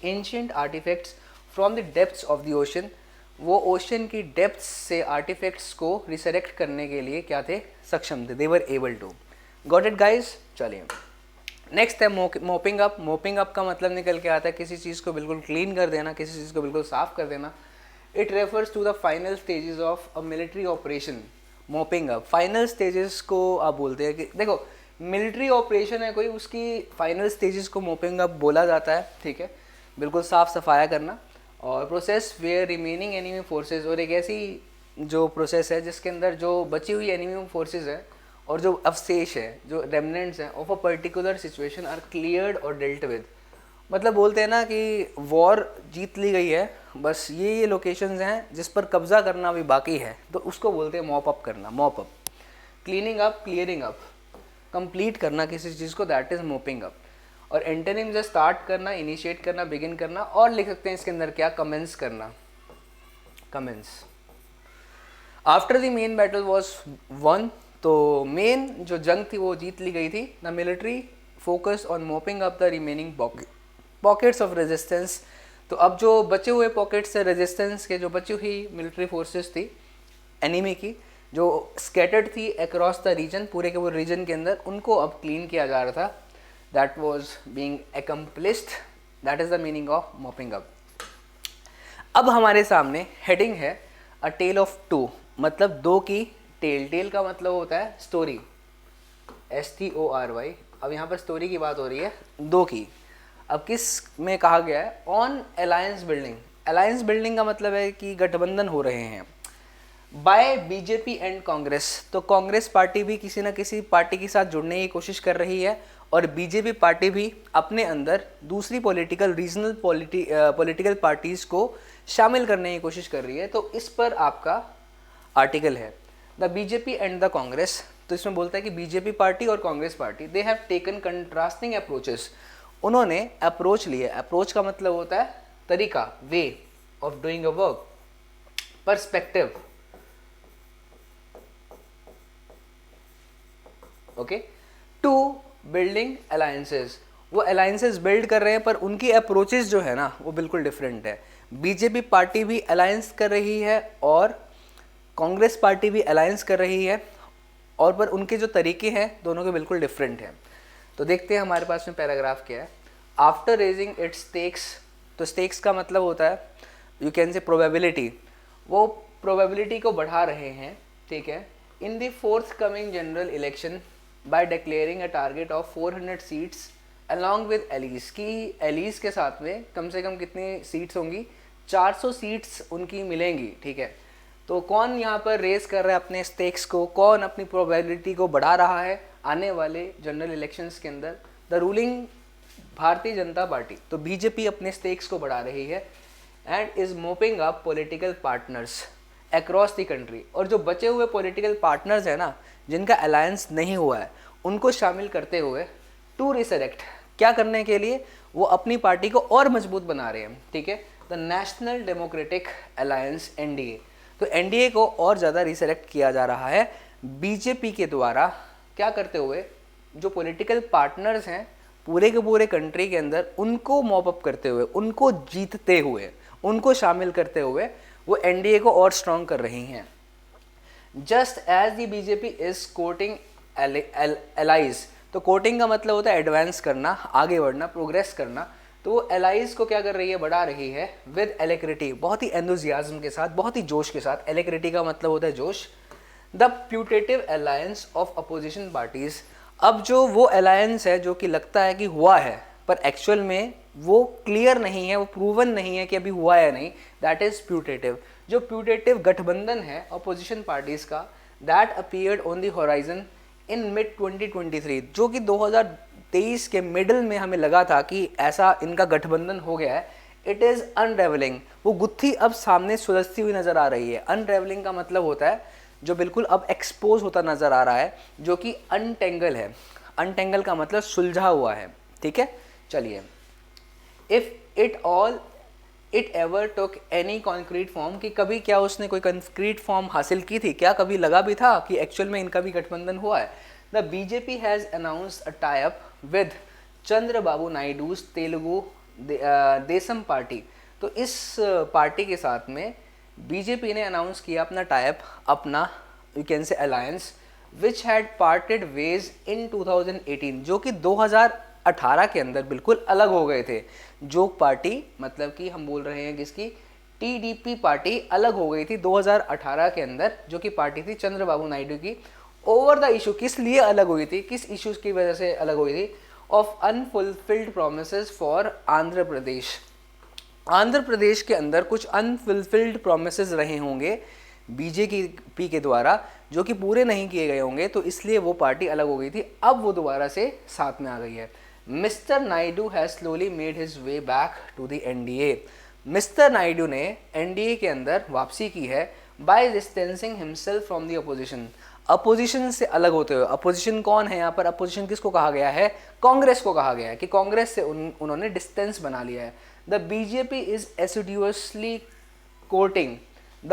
A: ancient artifacts from the depths of the ocean, वो ocean की depths से artifacts को resurrect करने के लिए क्या थे? सक्षम थे। they were able to, got it guys? चलिए नेक्स्ट है मोपिंग अप। मोपिंग अप का मतलब निकल के आता है किसी चीज़ को बिल्कुल क्लीन कर देना, किसी चीज़ को बिल्कुल साफ कर देना। It refers to the final stages of a military operation. Mopping up final stages को आप बोलते हैं कि देखो मिलिट्री ऑपरेशन है कोई, उसकी फाइनल स्टेजेस को मोपिंग अप बोला जाता है, ठीक है, बिल्कुल साफ सफाया करना। और process where remaining enemy forces, और एक ऐसी जो प्रोसेस है जिसके अंदर जो बची हुई एनिमी फोर्सेज है और जो अवशेष है, जो रेमनेंट्स हैं of a particular situation are cleared और डेल्ट विद। मतलब बोलते हैं ना कि वॉर जीत ली गई है, बस ये लोकेशंस हैं जिस पर कब्जा करना अभी बाकी है, तो उसको बोलते हैं मॉप अप करना, mop up. Cleaning up, clearing up, complete करना किसी चीज़ को, दैट इज मोपिंग अप। और एंटोनिम्स है स्टार्ट करना, इनिशिएट करना, बिगिन करना, और लिख सकते हैं इसके अंदर क्या, कमेंस करना, commence. After the main battle was won, तो मेन जो जंग थी वो जीत ली गई थी। The military focus on mopping up the remaining pockets of resistance. तो अब जो बचे हुए पॉकेट्स है रेजिस्टेंस के, जो बची हुई मिलिट्री फोर्सेस थी एनिमी की, जो स्कैटर्ड थी अक्रॉस द रीजन, पूरे के पूरे रीजन के अंदर, उनको अब क्लीन किया जा रहा था। That was being accomplished, that is the meaning of mopping up. अब हमारे सामने हेडिंग है अ टेल ऑफ टू, मतलब दो की टेल। टेल का मतलब होता है स्टोरी, STORY। अब यहाँ पर स्टोरी की बात हो रही है दो की। अब किस में कहा गया है? On alliance building. Alliance building का मतलब है कि गठबंधन हो रहे हैं बाय बीजेपी एंड कांग्रेस। तो कांग्रेस पार्टी भी किसी न किसी पार्टी के साथ जुड़ने की कोशिश कर रही है और बीजेपी पार्टी भी अपने अंदर दूसरी पॉलिटिकल रीजनल पॉलिटिकल पार्टीज़ को शामिल करने की कोशिश कर रही है। तो इस पर आपका आर्टिकल है the BJP and the Congress. तो इसमें बोलता है कि बीजेपी पार्टी और Congress party they have taken contrasting approaches. उन्होंने अप्रोच लिया। अप्रोच का मतलब होता है तरीका, way of doing a work, perspective, okay, to building alliances. वो अलायंसेस बिल्ड कर रहे हैं पर उनकी अप्रोचेस जो है ना वो बिल्कुल डिफरेंट है। बीजेपी पार्टी भी अलायंस कर रही है और कांग्रेस पार्टी भी अलायंस कर रही है, और पर उनके जो तरीके हैं दोनों के बिल्कुल डिफरेंट हैं। तो देखते हैं हमारे पास में पैराग्राफ क्या है। आफ्टर रेजिंग इट्स स्टेक्स, तो स्टेक्स का मतलब होता है यू कैन से प्रोबेबिलिटी, वो प्रोबेबिलिटी को बढ़ा रहे हैं, ठीक है। In the forthcoming general election by declaring a target of 400 seats along with allies, की एलीज के साथ में कम से कम कितनी सीट्स होंगी? 400 सीट्स उनकी मिलेंगी, ठीक है। तो कौन यहाँ पर रेस कर रहा है अपने स्टेक्स को, कौन अपनी प्रोबेबिलिटी को बढ़ा रहा है आने वाले जनरल इलेक्शंस के अंदर? The ruling Bharatiya Janata party. तो बीजेपी अपने स्टेक्स को बढ़ा रही है and is mopping up political partners across the country. और जो बचे हुए पॉलिटिकल पार्टनर्स हैं ना, जिनका अलायंस नहीं हुआ है, उनको शामिल करते हुए टू रिसरेक्ट, क्या करने के लिए? वो अपनी पार्टी को और मजबूत बना रहे हैं, ठीक है। The national democratic alliance NDA। तो NDA को और ज़्यादा रिसरेक्ट किया जा रहा है बीजेपी के द्वारा, क्या करते हुए? जो पॉलिटिकल पार्टनर्स हैं पूरे के पूरे कंट्री के अंदर, उनको मॉप अप करते हुए, उनको जीतते हुए, उनको शामिल करते हुए वो NDA को और स्ट्रॉन्ग कर रही हैं। Just as the BJP is courting allies. तो कोटिंग का मतलब होता है एडवांस करना, आगे बढ़ना, प्रोग्रेस करना। तो वो एलाइज को क्या कर रही है, बढ़ा रही है विद एलेक्रिटी, बहुत ही एंथुजियाज्म के साथ, बहुत ही जोश के साथ। एलेक्रिटी का मतलब होता है जोश। The putative alliance of opposition parties, अब जो वो अलायंस है जो कि लगता है कि हुआ है पर एक्चुअल में वो क्लियर नहीं है, वो प्रूवन नहीं है कि अभी हुआ है नहीं, दैट इज प्यूटेटिव। जो प्यूटेटिव गठबंधन है अपोजिशन पार्टीज का, that appeared on the horizon in mid 2023, जो कि 2023 के मिडल में हमें लगा था कि ऐसा इनका गठबंधन हो गया है। इट इज़ अनरेवलिंग, वो गुत्थी अब सामने सुलझती हुई नज़र आ रही है। अनरेवलिंग का मतलब होता है जो बिल्कुल अब एक्सपोज होता नज़र आ रहा है, जो कि अनटेंगल है। अनटेंगल का मतलब सुलझा हुआ है, ठीक है। चलिए, if it ever took any concrete form, कि कभी क्या उसने कोई कॉन्क्रीट फॉर्म हासिल की थी, क्या कभी लगा भी था कि एक्चुअल में इनका भी गठबंधन हुआ है। The BJP has announced a tie up with Chandrababu Naidu's Telugu Desam party. तो इस पार्टी के साथ में बीजेपी ने अनाउंस किया अपना टाई अप, अपना यू कैन से alliance, which had parted ways in 2018, जो कि 2018 के अंदर बिल्कुल अलग हो गए थे। जो पार्टी मतलब कि हम बोल रहे हैं किसकी, टीडीपी पार्टी अलग हो गई थी 2018 के अंदर, जो कि पार्टी थी चंद्रबाबू नायडू की। ओवर द इशू, किस लिए अलग हुई थी, किस इश्यूज की वजह से अलग हुई थी, of unfulfilled promises for Andhra Pradesh. Andhra Pradesh के अंदर कुछ अनफुलफिल्ड प्रोमिसेस रहे होंगे बीजेपी के द्वारा, जो कि पूरे नहीं किए गए होंगे, तो इसलिए वो पार्टी अलग हो गई थी। अब वो दोबारा से साथ में आ गई है। Mister Naidu has slowly made his way back to the NDA. Mister Naidu ने एनडीए के अंदर वापसी की है by distancing himself from the opposition, opposition से अलग होते हुए। अपोजिशन कौन है यहाँ पर, अपोजिशन किसको कहा गया है, कांग्रेस को कहा गया है कि कांग्रेस से उन्होंने डिस्टेंस बना लिया है। The BJP is assiduously courting the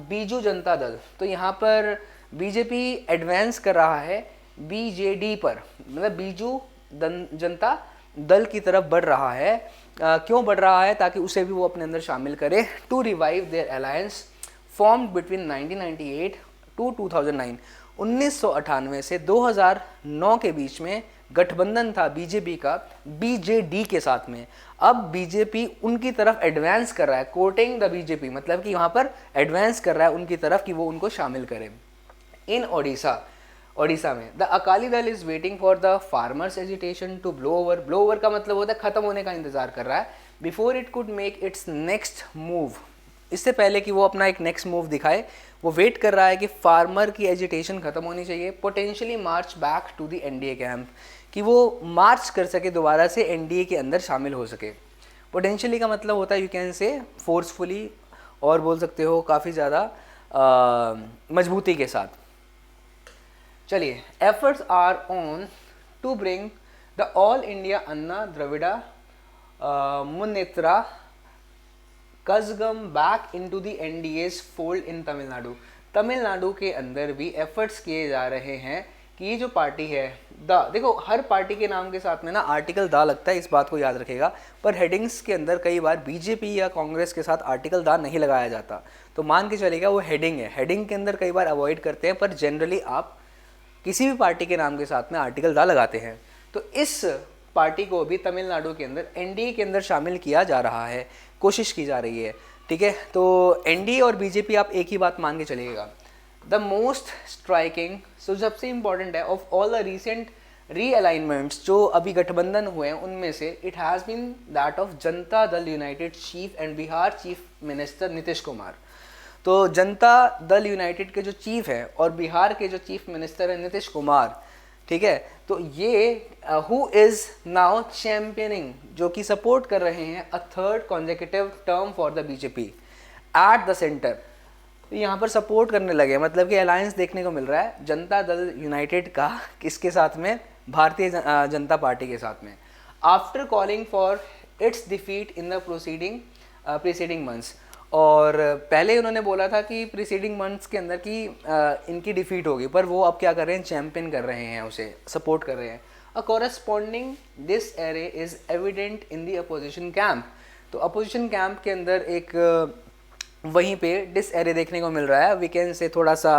A: Biju Janata Dal, तो यहाँ पर बीजेपी एडवांस कर रहा है बीजेडी पर, मतलब बीजू जनता दल की तरफ बढ़ रहा है। क्यों बढ़ रहा है, ताकि उसे भी वो अपने अंदर शामिल करे। To revive their alliance formed between 1998 to 2009, 1998 से 2009 के बीच में गठबंधन था बीजेपी का बीजेडी के साथ में। अब बीजेपी उनकी तरफ एडवांस कर रहा है, कोर्टिंग द बीजेपी, मतलब कि वहाँ पर एडवांस कर रहा है उनकी तरफ कि वो उनको शामिल करें। इन ओडिशा में the Akali Dal is waiting for the farmers agitation to blow over. Blow over का मतलब होता है खत्म होने का इंतजार कर रहा है। Before it could make it's next move, इससे पहले कि वो अपना एक नेक्स्ट मूव दिखाए, वो वेट कर रहा है कि फार्मर की एजिटेशन खत्म होनी चाहिए। Potentially march back to the NDA camp, कि वो मार्च कर सके दोबारा से एनडीए के अंदर शामिल हो सके। पोटेंशियली का मतलब होता है यू कैन से फोर्सफुली, और बोल सकते हो काफ़ी ज़्यादा मजबूती के साथ। चलिए, efforts are on to bring the All India Anna Dravida Munnetra Kazhagam back into the NDA's fold in Tamil Nadu. Tamil Nadu के अंदर भी एफर्ट्स किए जा रहे हैं कि ये जो पार्टी है देखो हर पार्टी के नाम के साथ में ना आर्टिकल दा लगता है, इस बात को याद रखेगा। पर हेडिंग्स के अंदर कई बार बीजेपी या कांग्रेस के साथ आर्टिकल दा नहीं लगाया जाता, तो मान के चलेगा वो हेडिंग है। हेडिंग के अंदर कई बार अवॉइड करते हैं, पर जनरली आप किसी भी पार्टी के नाम के साथ में आर्टिकल दा लगाते हैं। तो इस पार्टी को भी तमिलनाडु के अंदर एनडीए के अंदर शामिल किया जा रहा है, कोशिश की जा रही है, ठीक है। तो एनडीए और बीजेपी आप एक ही बात मान के चलिएगा। द मोस्ट स्ट्राइकिंग, सो सबसे इंपॉर्टेंट है of all the recent realignments जो अभी गठबंधन हुए हैं, उनमें से it has been that of Janata Dal United chief and Bihar chief minister Nitish Kumar. तो जनता दल यूनाइटेड के जो चीफ हैं और बिहार के जो चीफ मिनिस्टर हैं नीतीश कुमार, ठीक है, तो ये हु इज़ नाउ चैम्पियनिंग, जो कि सपोर्ट कर रहे हैं a third consecutive term for the BJP at the centre. तो यहाँ पर सपोर्ट करने लगे, मतलब कि अलायंस देखने को मिल रहा है जनता दल यूनाइटेड का किसके साथ में, भारतीय जनता पार्टी के साथ में। After calling for its defeat in the preceding months, और पहले उन्होंने बोला था कि प्रीसीडिंग मंथ्स के अंदर की इनकी डिफीट होगी, पर वो अब क्या कर रहे हैं, चैम्पियन कर रहे हैं, उसे सपोर्ट कर रहे हैं। A corresponding disarray is evident in the opposition camp. तो अपोजिशन कैंप के अंदर एक वहीं पे डिस एरे देखने को मिल रहा है, वी कैन से थोड़ा सा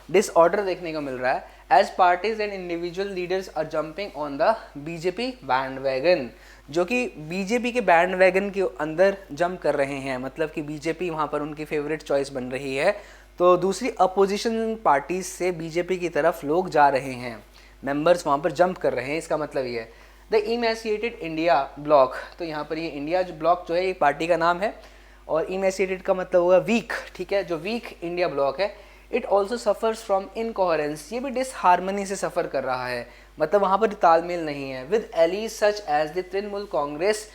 A: डिसऑर्डर देखने को मिल रहा है। As parties and individual leaders are jumping on the BJP bandwagon, जो कि बीजेपी के बैंड वैगन के अंदर जंप कर रहे हैं, मतलब कि बीजेपी वहाँ पर उनकी फेवरेट चॉइस बन रही है। तो दूसरी अपोजिशन पार्टीज से बीजेपी की तरफ लोग जा रहे हैं, मेंबर्स वहाँ पर जंप कर रहे हैं, इसका मतलब ये है। द इमेसिएटेड इंडिया ब्लॉक, तो यहाँ पर ये इंडिया जो ब्लॉक जो है ये पार्टी का नाम है, और इमेसिएटेड का मतलब होगा वीक, ठीक है, जो वीक इंडिया ब्लॉक है। It also suffers from incoherence, ये भी डिसहारमनी से सफ़र कर रहा है, मतलब वहाँ पर तालमेल नहीं है। With allies such as the Trinamool Congress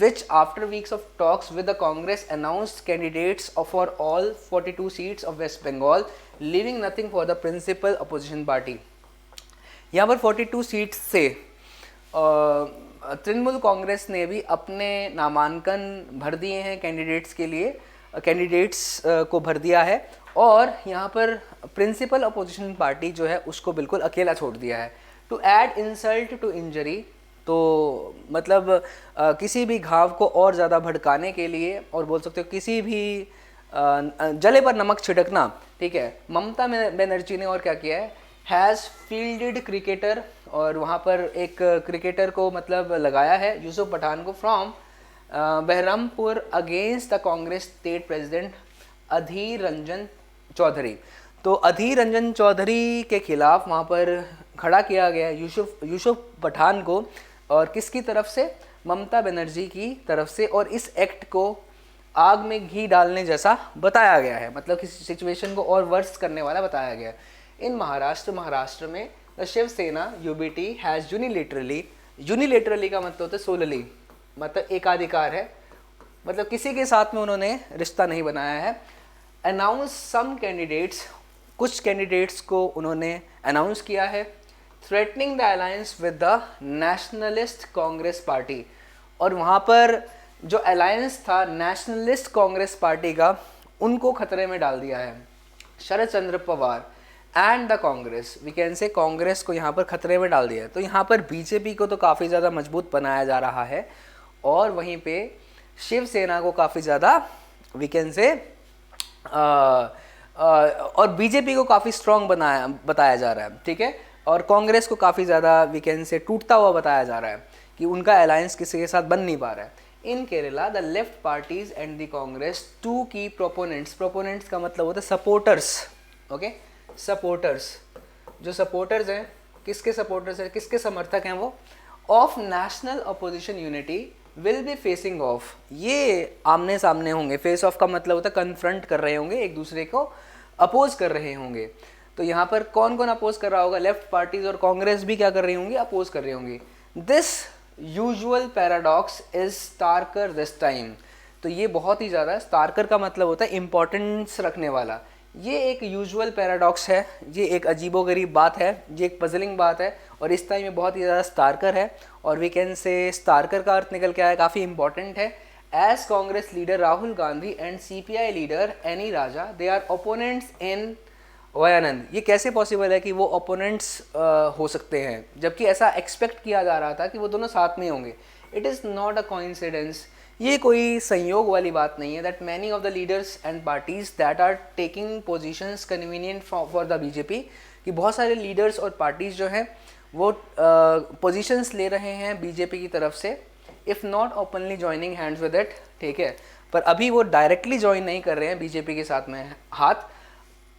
A: which after weeks of talks with the Congress announced candidates for all 42 seats of West Bengal, leaving nothing for the principal opposition party। यहाँ पर 42 सीट्स से तृणमूल कांग्रेस ने भी अपने नामांकन भर दिए हैं कैंडिडेट्स के लिए, कैंडिडेट्स को भर दिया है, और यहाँ पर प्रिंसिपल अपोजिशन पार्टी जो है उसको बिल्कुल अकेला छोड़ दिया है। To add insult to injury, तो मतलब किसी भी घाव को और ज़्यादा भड़काने के लिए, और बोल सकते हो किसी भी जले पर नमक छिड़कना, ठीक है। ममता बनर्जी ने और क्या किया है, हैज़ फील्डेड क्रिकेटर, और वहाँ पर एक क्रिकेटर को मतलब लगाया है, यूसुफ पठान को, from Baharampur against the Congress state president Adhir Ranjan Chowdhury. तो अधीर रंजन चौधरी के खिलाफ वहाँ पर खड़ा किया गया यूसुफ पठान को, और किसकी तरफ से, ममता बनर्जी की तरफ से, और इस एक्ट को आग में घी डालने जैसा बताया गया है, मतलब किसी सिचुएशन को और वर्स करने वाला बताया गया है। इन महाराष्ट्र में the Shiv Sena UBT has unilaterally का मतलब होता है सोलली, मतलब एकाधिकार है, मतलब किसी के साथ में उन्होंने रिश्ता नहीं बनाया है। अनाउंस सम कैंडिडेट्स, कुछ कैंडिडेट्स को उन्होंने अनाउंस किया है। Threatening the alliance with the nationalist Congress party, और वहाँ पर जो अलायंस था नेशनलिस्ट कांग्रेस पार्टी का, उनको खतरे में डाल दिया है। Sharad Chandra Pawar and the Congress, we can say Congress को यहाँ पर खतरे में डाल दिया है। तो यहाँ पर बीजेपी को तो काफ़ी ज़्यादा मजबूत बनाया जा रहा है, और वहीं पे शिवसेना को काफ़ी ज़्यादा वी कैन से और बीजेपी को काफ़ी स्ट्रॉन्ग बताया जा रहा है, ठीक है, और कांग्रेस को काफ़ी ज़्यादा वी कैन से टूटता हुआ बताया जा रहा है कि उनका अलायंस किसी के साथ बन नहीं पा रहा है। In Kerala the left parties and the Congress two की प्रोपोनेंट्स का मतलब होता है सपोर्टर्स, ओके, सपोर्टर्स, जो सपोर्टर्स हैं, किसके सपोर्टर्स हैं, किसके समर्थक हैं वो, of national opposition unity will be facing off, ये आमने सामने होंगे। फेस ऑफ का मतलब होता है कन्फ्रंट कर रहे होंगे, एक दूसरे को अपोज कर रहे होंगे। तो यहाँ पर कौन कौन अपोज कर रहा होगा, लेफ्ट पार्टीज और कांग्रेस भी क्या कर रही होंगी, अपोज कर रही होंगी। This usual paradox is starker this time, तो ये बहुत ही ज़्यादा, स्टार्कर का मतलब होता है इम्पोर्टेंस रखने वाला, ये एक यूजुअल पैराडॉक्स है, ये एक अजीबोगरीब बात है, ये एक पजलिंग बात है, और इस टाइम में बहुत ही ज़्यादा स्टार्कर है। और वी कैन से स्टार्कर का अर्थ निकल के आया, काफ़ी इंपॉर्टेंट है। As Congress leader Rahul Gandhi and CPI leader Annie Raja they are opponents in Wayanad, ये कैसे पॉसिबल है कि वो ओपोनेंट्स हो सकते हैं, जबकि ऐसा एक्सपेक्ट किया जा रहा था कि वो दोनों साथ में होंगे। It is not a coincidence, ये कोई संयोग वाली बात नहीं है। That many of the leaders and parties that are taking positions convenient for the BJP, कि बहुत सारे लीडर्स और पार्टीज जो हैं वो पोजीशंस ले रहे हैं बीजेपी की तरफ से, if not openly joining hands with it, ठीक है, पर अभी वो डायरेक्टली ज्वाइन नहीं कर रहे हैं बीजेपी के साथ में हाथ।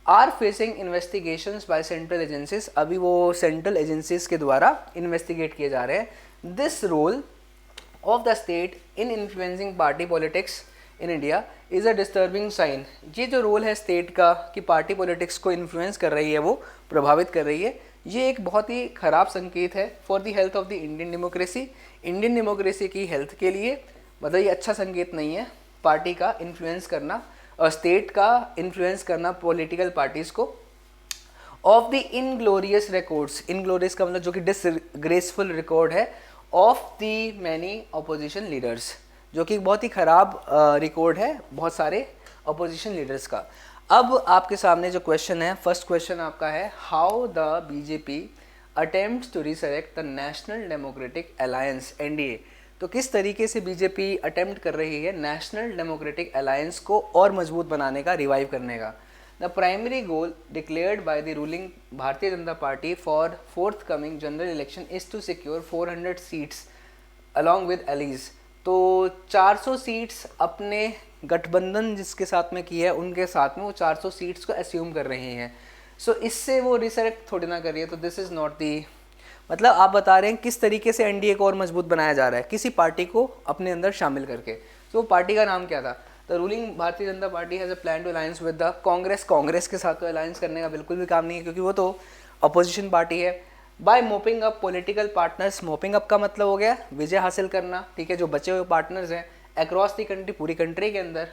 A: Are facing investigations by central agencies, अभी वो सेंट्रल एजेंसीज के द्वारा इन्वेस्टिगेट किए जा रहे हैं। This role of the state in influencing party politics in India is a disturbing sign, ये जो रोल है स्टेट का कि पार्टी पॉलिटिक्स को इन्फ्लुएंस कर रही है, वो प्रभावित कर रही है, ये एक बहुत ही ख़राब संकेत है for the health of the Indian democracy, Indian democracy की हेल्थ के लिए, मतलब ये अच्छा संकेत नहीं है पार्टी का इन्फ्लुएंस करना और स्टेट का इन्फ्लुएंस करना पॉलिटिकल पार्टीज़ को। Of the inglorious records, inglorious का मतलब जो कि डिसग्रेसफुल रिकॉर्ड है, of the many opposition leaders, जो कि बहुत ही ख़राब रिकॉर्ड है बहुत सारे अपोजिशन लीडर्स का। अब आपके सामने जो क्वेश्चन है, फर्स्ट क्वेश्चन आपका है, how the BJP attempts to resurrect the national democratic alliance NDA, तो किस तरीके से बीजेपी अटेम्प्ट कर रही है नेशनल डेमोक्रेटिक अलायंस को और मजबूत बनाने का, रिवाइव करने का। The primary goal declared by the ruling Bharatiya Janata party for forthcoming general election is to secure 400 seats along with allies. तो 400 सीट्स अपने गठबंधन जिसके साथ में की है उनके साथ में वो 400 सीट्स को एस्यूम कर रहे हैं। सो इससे वो रिसरेक्ट थोड़ी ना कर रही है, तो दिस इज़ नॉट दी, मतलब आप बता रहे हैं किस तरीके से एनडीए को और मजबूत बनाया जा रहा है किसी पार्टी को अपने अंदर शामिल करके। तो वो पार्टी का नाम क्या था? The ruling Bharatiya Janata party has a plan to alliance with the Congress. Congress के साथ तो अलायंस करने का बिल्कुल भी काम नहीं है क्योंकि वो तो अपोजिशन पार्टी है। By mopping up political partners, mopping up का मतलब हो गया विजय हासिल करना, ठीक है, जो बचे हुए पार्टनर्स हैं अक्रॉस द कंट्री, पूरी कंट्री के अंदर।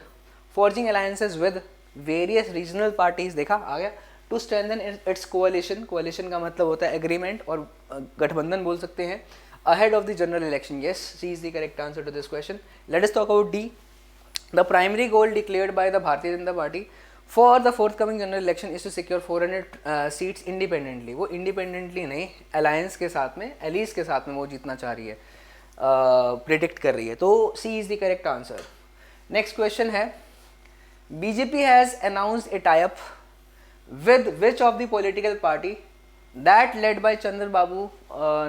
A: Forging alliances with various regional parties, देखा आ गया। टू स्ट्रेंथन इट्स कोalition, कोalition का मतलब होता है एग्रीमेंट और गठबंधन बोल सकते हैं। Ahead of the general election, yes, C is the correct answer to this question. Let us talk about D. The primary goal declared by the Bharatiya Janata party for the forthcoming general election is to secure 400 seats independently. वो independently नहीं, alliance के साथ में, allies के साथ में वो जीतना चाह रही है, प्रिडिक्ट कर रही है। तो C is the correct answer. Next question है, BJP has announced a tie up with which of the political party that led by Chandrababu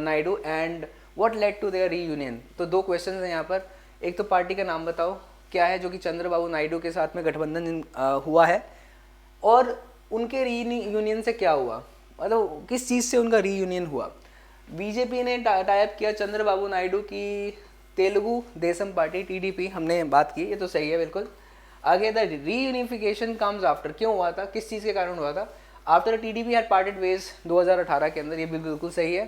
A: Naidu and what led to their reunion? तो दो questions हैं यहाँ पर। एक तो party का नाम बताओ क्या है जो कि चंद्रबाबू नायडू के साथ में गठबंधन हुआ है, और उनके रीयूनियन से क्या हुआ, मतलब किस चीज़ से उनका रीयूनियन हुआ। बीजेपी ने टाइप किया चंद्रबाबू नायडू की तेलुगु देशम पार्टी टीडीपी, हमने बात की, ये तो सही है बिल्कुल। आगे द रीयूनिफिकेशन कम्स आफ्टर, क्यों हुआ था, किस चीज़ के कारण हुआ था? After TDP had parted ways 2018 के अंदर, ये भी बिल्कुल सही है।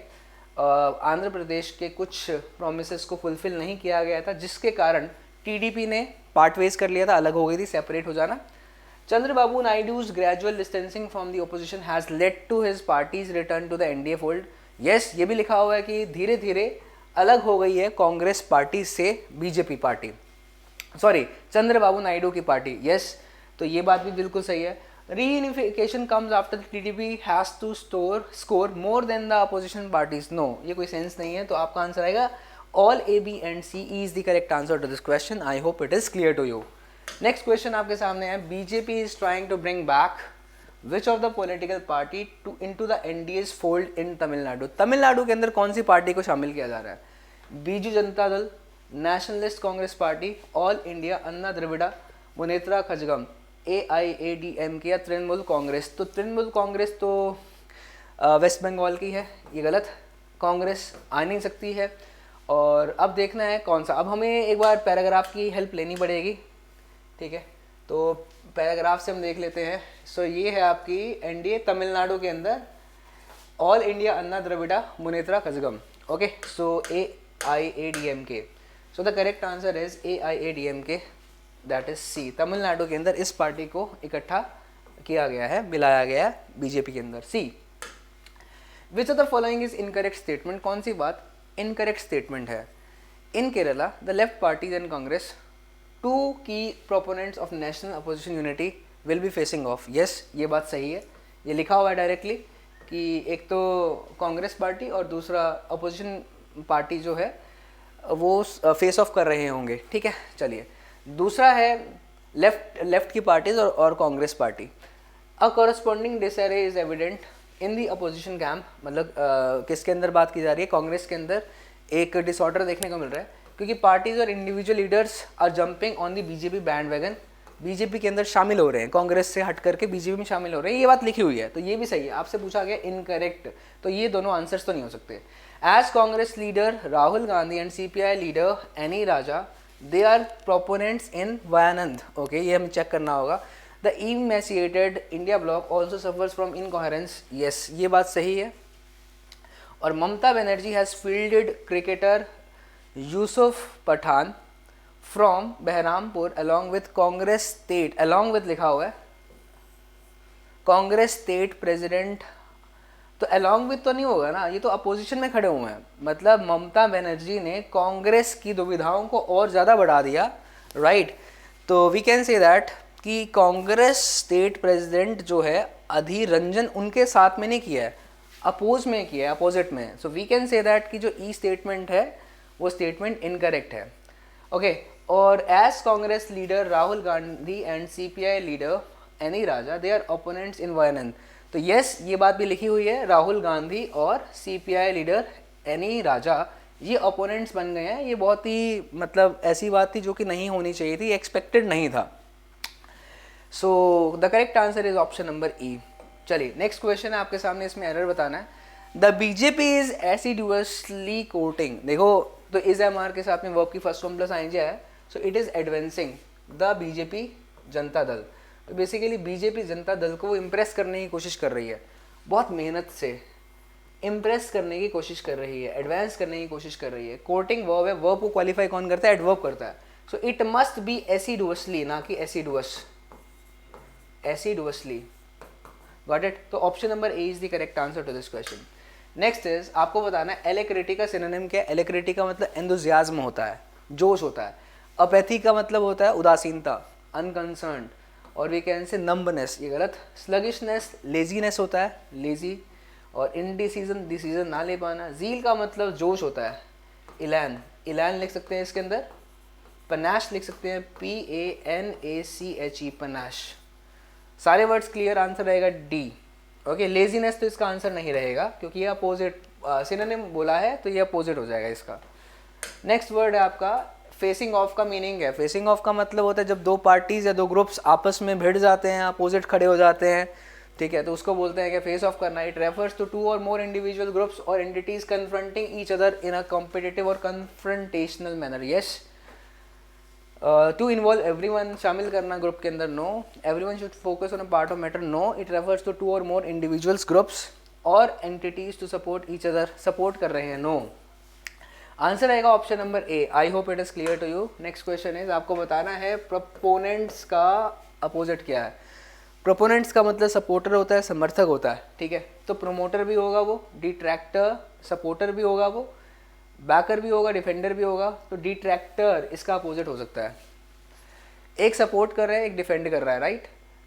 A: आंध्र प्रदेश के कुछ प्रोमिसेस को फुलफिल नहीं किया गया था जिसके कारण टीडीपी ने पार्ट वेज कर लिया था, अलग हो गई थी, सेपरेट हो जाना। Chandrababu Naidu's gradual distancing from the opposition has led to his party's return to the NDA fold. Yes, ये भी लिखा हुआ है कि धीरे धीरे अलग हो गई है कांग्रेस पार्टी से BJP party, sorry Chandrababu Naidu की पार्टी। यस, तो ये बात भी बिल्कुल सही है। Reunification comes after TDP has to score more than the opposition parties. No, ये कोई सेंस नहीं है, तो आपका आंसर आएगा all A B and C is the correct answer to this question. I hope it is clear to you. Next question आपके सामने है, BJP is trying to bring back which of the political party to into the NDA's fold in Tamil Nadu. Tamil Nadu के अंदर कौन सी party को शामिल किया जा रहा है? Biju Janata Dal, Nationalist Congress Party, All India Anna Dravida Munnetra Kazhagam, AIADMK या तृणमूल कांग्रेस। तो तृणमूल कांग्रेस तो वेस्ट बंगाल की है, ये गलत, कांग्रेस आ नहीं सकती है। और अब देखना है कौन सा, अब हमें एक बार पैराग्राफ की हेल्प लेनी पड़ेगी, ठीक है, तो पैराग्राफ से हम देख लेते हैं। सो ये है आपकी एनडीए तमिलनाडु के अंदर, All India Anna Dravida Munnetra Kazhagam, okay, so AIADMK। So the correct answer is AIADMK, that is C. Tamil Nadu के अंदर इस पार्टी को इकट्ठा किया गया है, मिलाया गया है बीजेपी के अंदर। C, which of the following is incorrect statement, कौन सी बात इनकरेक्ट स्टेटमेंट है? In Kerala the left parties and Congress two की proponents of national opposition unity will be facing off. Yes, ये बात सही है, ये लिखा हुआ है डायरेक्टली कि एक तो कांग्रेस पार्टी और दूसरा अपोजिशन पार्टी जो है वो फेस ऑफ कर रहे होंगे, ठीक है। चलिए, दूसरा है लेफ्ट की पार्टीज और Congress party. A corresponding disarray is evident in the opposition camp, मतलब किसके अंदर बात की जा रही है? कांग्रेस के अंदर एक डिसऑर्डर देखने को मिल रहा है क्योंकि पार्टीज और individual leaders are jumping on the BJP bandwagon, BJP के अंदर शामिल हो रहे हैं, कांग्रेस से हट करके बीजेपी में शामिल हो रहे हैं, ये बात लिखी हुई है, तो ये भी सही है। आपसे पूछा गया इनकरेक्ट, तो ये दोनों आंसर्स तो नहीं हो सकते। As Congress leader Rahul Gandhi and CPI leader Annie Raja they are proponents in Wayanad, okay, ये हमें चेक करना होगा। The emaciated India bloc also suffers from incoherence, yes, ये बात सही है। और Mamata Banerjee has fielded cricketer Yusuf Pathan from Baharampur along with Congress state, along with लिखा हुआ है, कांग्रेस स्टेट प्रेसिडेंट, तो अलॉन्ग विथ तो नहीं होगा ना, ये तो अपोजिशन में खड़े हुए हैं, मतलब ममता बनर्जी ने कांग्रेस की दुविधाओं को और ज़्यादा बढ़ा दिया, राइट। तो वी कैन से दैट कि कांग्रेस स्टेट प्रेसिडेंट जो है अधीर रंजन उनके साथ में नहीं किया है, अपोज में किया है, अपोजिट में। So we can say that कि जो ई स्टेटमेंट है वो स्टेटमेंट इनकरेक्ट है, ओके। और as Congress leader Rahul Gandhi and CPI leader Annie Raja they are opponents in Wayanad. तो यस, ये बात भी लिखी हुई है, राहुल गांधी और CPI लीडर एनी राजा ये ओपोनेंट्स बन गए हैं। ये बहुत ही मतलब ऐसी बात थी जो कि नहीं होनी चाहिए थी, एक्सपेक्टेड नहीं था। सो the correct answer is option number ई। चलिए नेक्स्ट क्वेश्चन है आपके सामने, इसमें एरर बताना है। द बीजेपी इज एसिडुअसली कोटिंग, देखो तो इज MR के साथ में वर्ब की फर्स्ट फॉर्म प्लस ING है, so it is advancing the BJP Janata Dal. तो बेसिकली बीजेपी जनता दल को वो इम्प्रेस करने की कोशिश कर रही है, बहुत मेहनत से इम्प्रेस करने की कोशिश कर रही है, एडवांस करने की कोशिश कर रही है। कोटिंग वर्ब है, वर्ब को क्वालिफाई कौन करता है? एडवर्ब करता है। So it must be assiduously, ना कि एसिडुअस, एसिडुअसली। Got it? तो option number A is the correct answer to this question. Next is आपको बताना है एलेक्रिटी का सिनोनिम क्या है। एलेक्रिटी का मतलब एंथुसियाज्म होता है, जोश होता है। अपैथी का मतलब होता है उदासीनता, अनकंसर्न्ड, और वी कैन से नम्बनेस, ये गलत। स्लगिशनेस लेजीनेस होता है, लेजी, और इनडिसीजन डिसीजन ना ले पाना। जील का मतलब जोश होता है, इलैन, इलैन लिख सकते हैं इसके अंदर। पनाश लिख सकते हैं, PANACHE, पनाश। सारे वर्ड्स क्लियर, आंसर रहेगा डी। ओके, लेजीनेस तो इसका आंसर नहीं रहेगा क्योंकि ये अपोजिट सिनोनिम बोला है, तो ये अपोजिट हो जाएगा इसका। नेक्स्ट वर्ड है आपका फेसिंग ऑफ का मीनिंग है। फेसिंग ऑफ का मतलब होता है जब दो पार्टीज या दो ग्रुप्स आपस में भिड़ जाते हैं, अपोजिट खड़े हो जाते हैं, ठीक है, तो उसको बोलते हैं कि फेस ऑफ करना। It refers to 2 or more individual groups or entities confronting each other in a competitive or confrontational manner. Yes, to involve everyone, शामिल करना ग्रुप के अंदर, no. Everyone should focus on a part of matter, no. It refers to 2 or more individuals groups or entities to support each other, support कर रहे हैं, no. Answer आएगा option number A. I hope it is clear to you. Next question is आपको बताना है proponents का opposite क्या है। प्रोपोनेंट्स का मतलब सपोर्टर होता है, समर्थक होता है, ठीक है। तो प्रोमोटर भी होगा वो, डिट्रैक्टर, सपोर्टर भी होगा वो, बैकर भी होगा, डिफेंडर भी होगा। तो डिट्रैक्टर इसका अपोजिट हो सकता है। एक सपोर्ट कर रहा है, एक डिफेंड कर रहा है, राइट,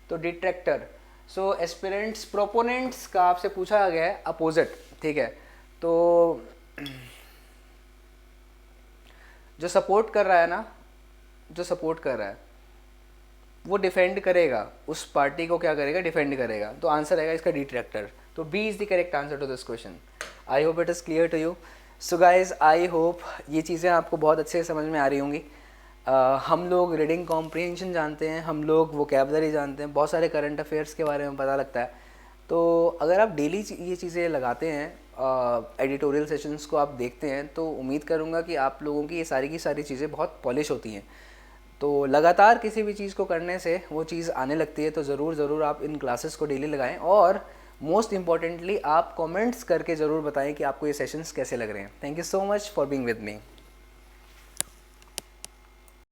A: तो डिट्रैक्टर। सो एस्पिरेंट्स प्रोपोनेंट्स का आपसे पूछा गया है अपोजिट, ठीक है। तो जो सपोर्ट कर रहा है ना, जो सपोर्ट कर रहा है वो डिफेंड करेगा, उस पार्टी को क्या करेगा? डिफेंड करेगा। तो आंसर आएगा इसका डिट्रैक्टर। तो B is the correct answer to this question. I hope it is clear to you. So guys, I hope ये चीज़ें आपको बहुत अच्छे से समझ में आ रही होंगी। हम लोग रीडिंग कॉम्प्रिहेंशन जानते हैं, हम लोग वोकैबुलरी जानते हैं, बहुत सारे करंट अफेयर्स के बारे में पता लगता है। तो अगर आप डेली ये चीज़ें लगाते हैं, एडिटोरियल सेशंस को आप देखते हैं, तो उम्मीद करूँगा कि आप लोगों की ये सारी की सारी चीज़ें बहुत पॉलिश होती हैं। तो लगातार किसी भी चीज़ को करने से वो चीज़ आने लगती है। तो ज़रूर आप इन क्लासेस को डेली लगाएं, और मोस्ट इम्पॉर्टेंटली आप कमेंट्स करके ज़रूर बताएं कि आपको ये सेशंस कैसे लग रहे हैं। Thank you so much for being with me.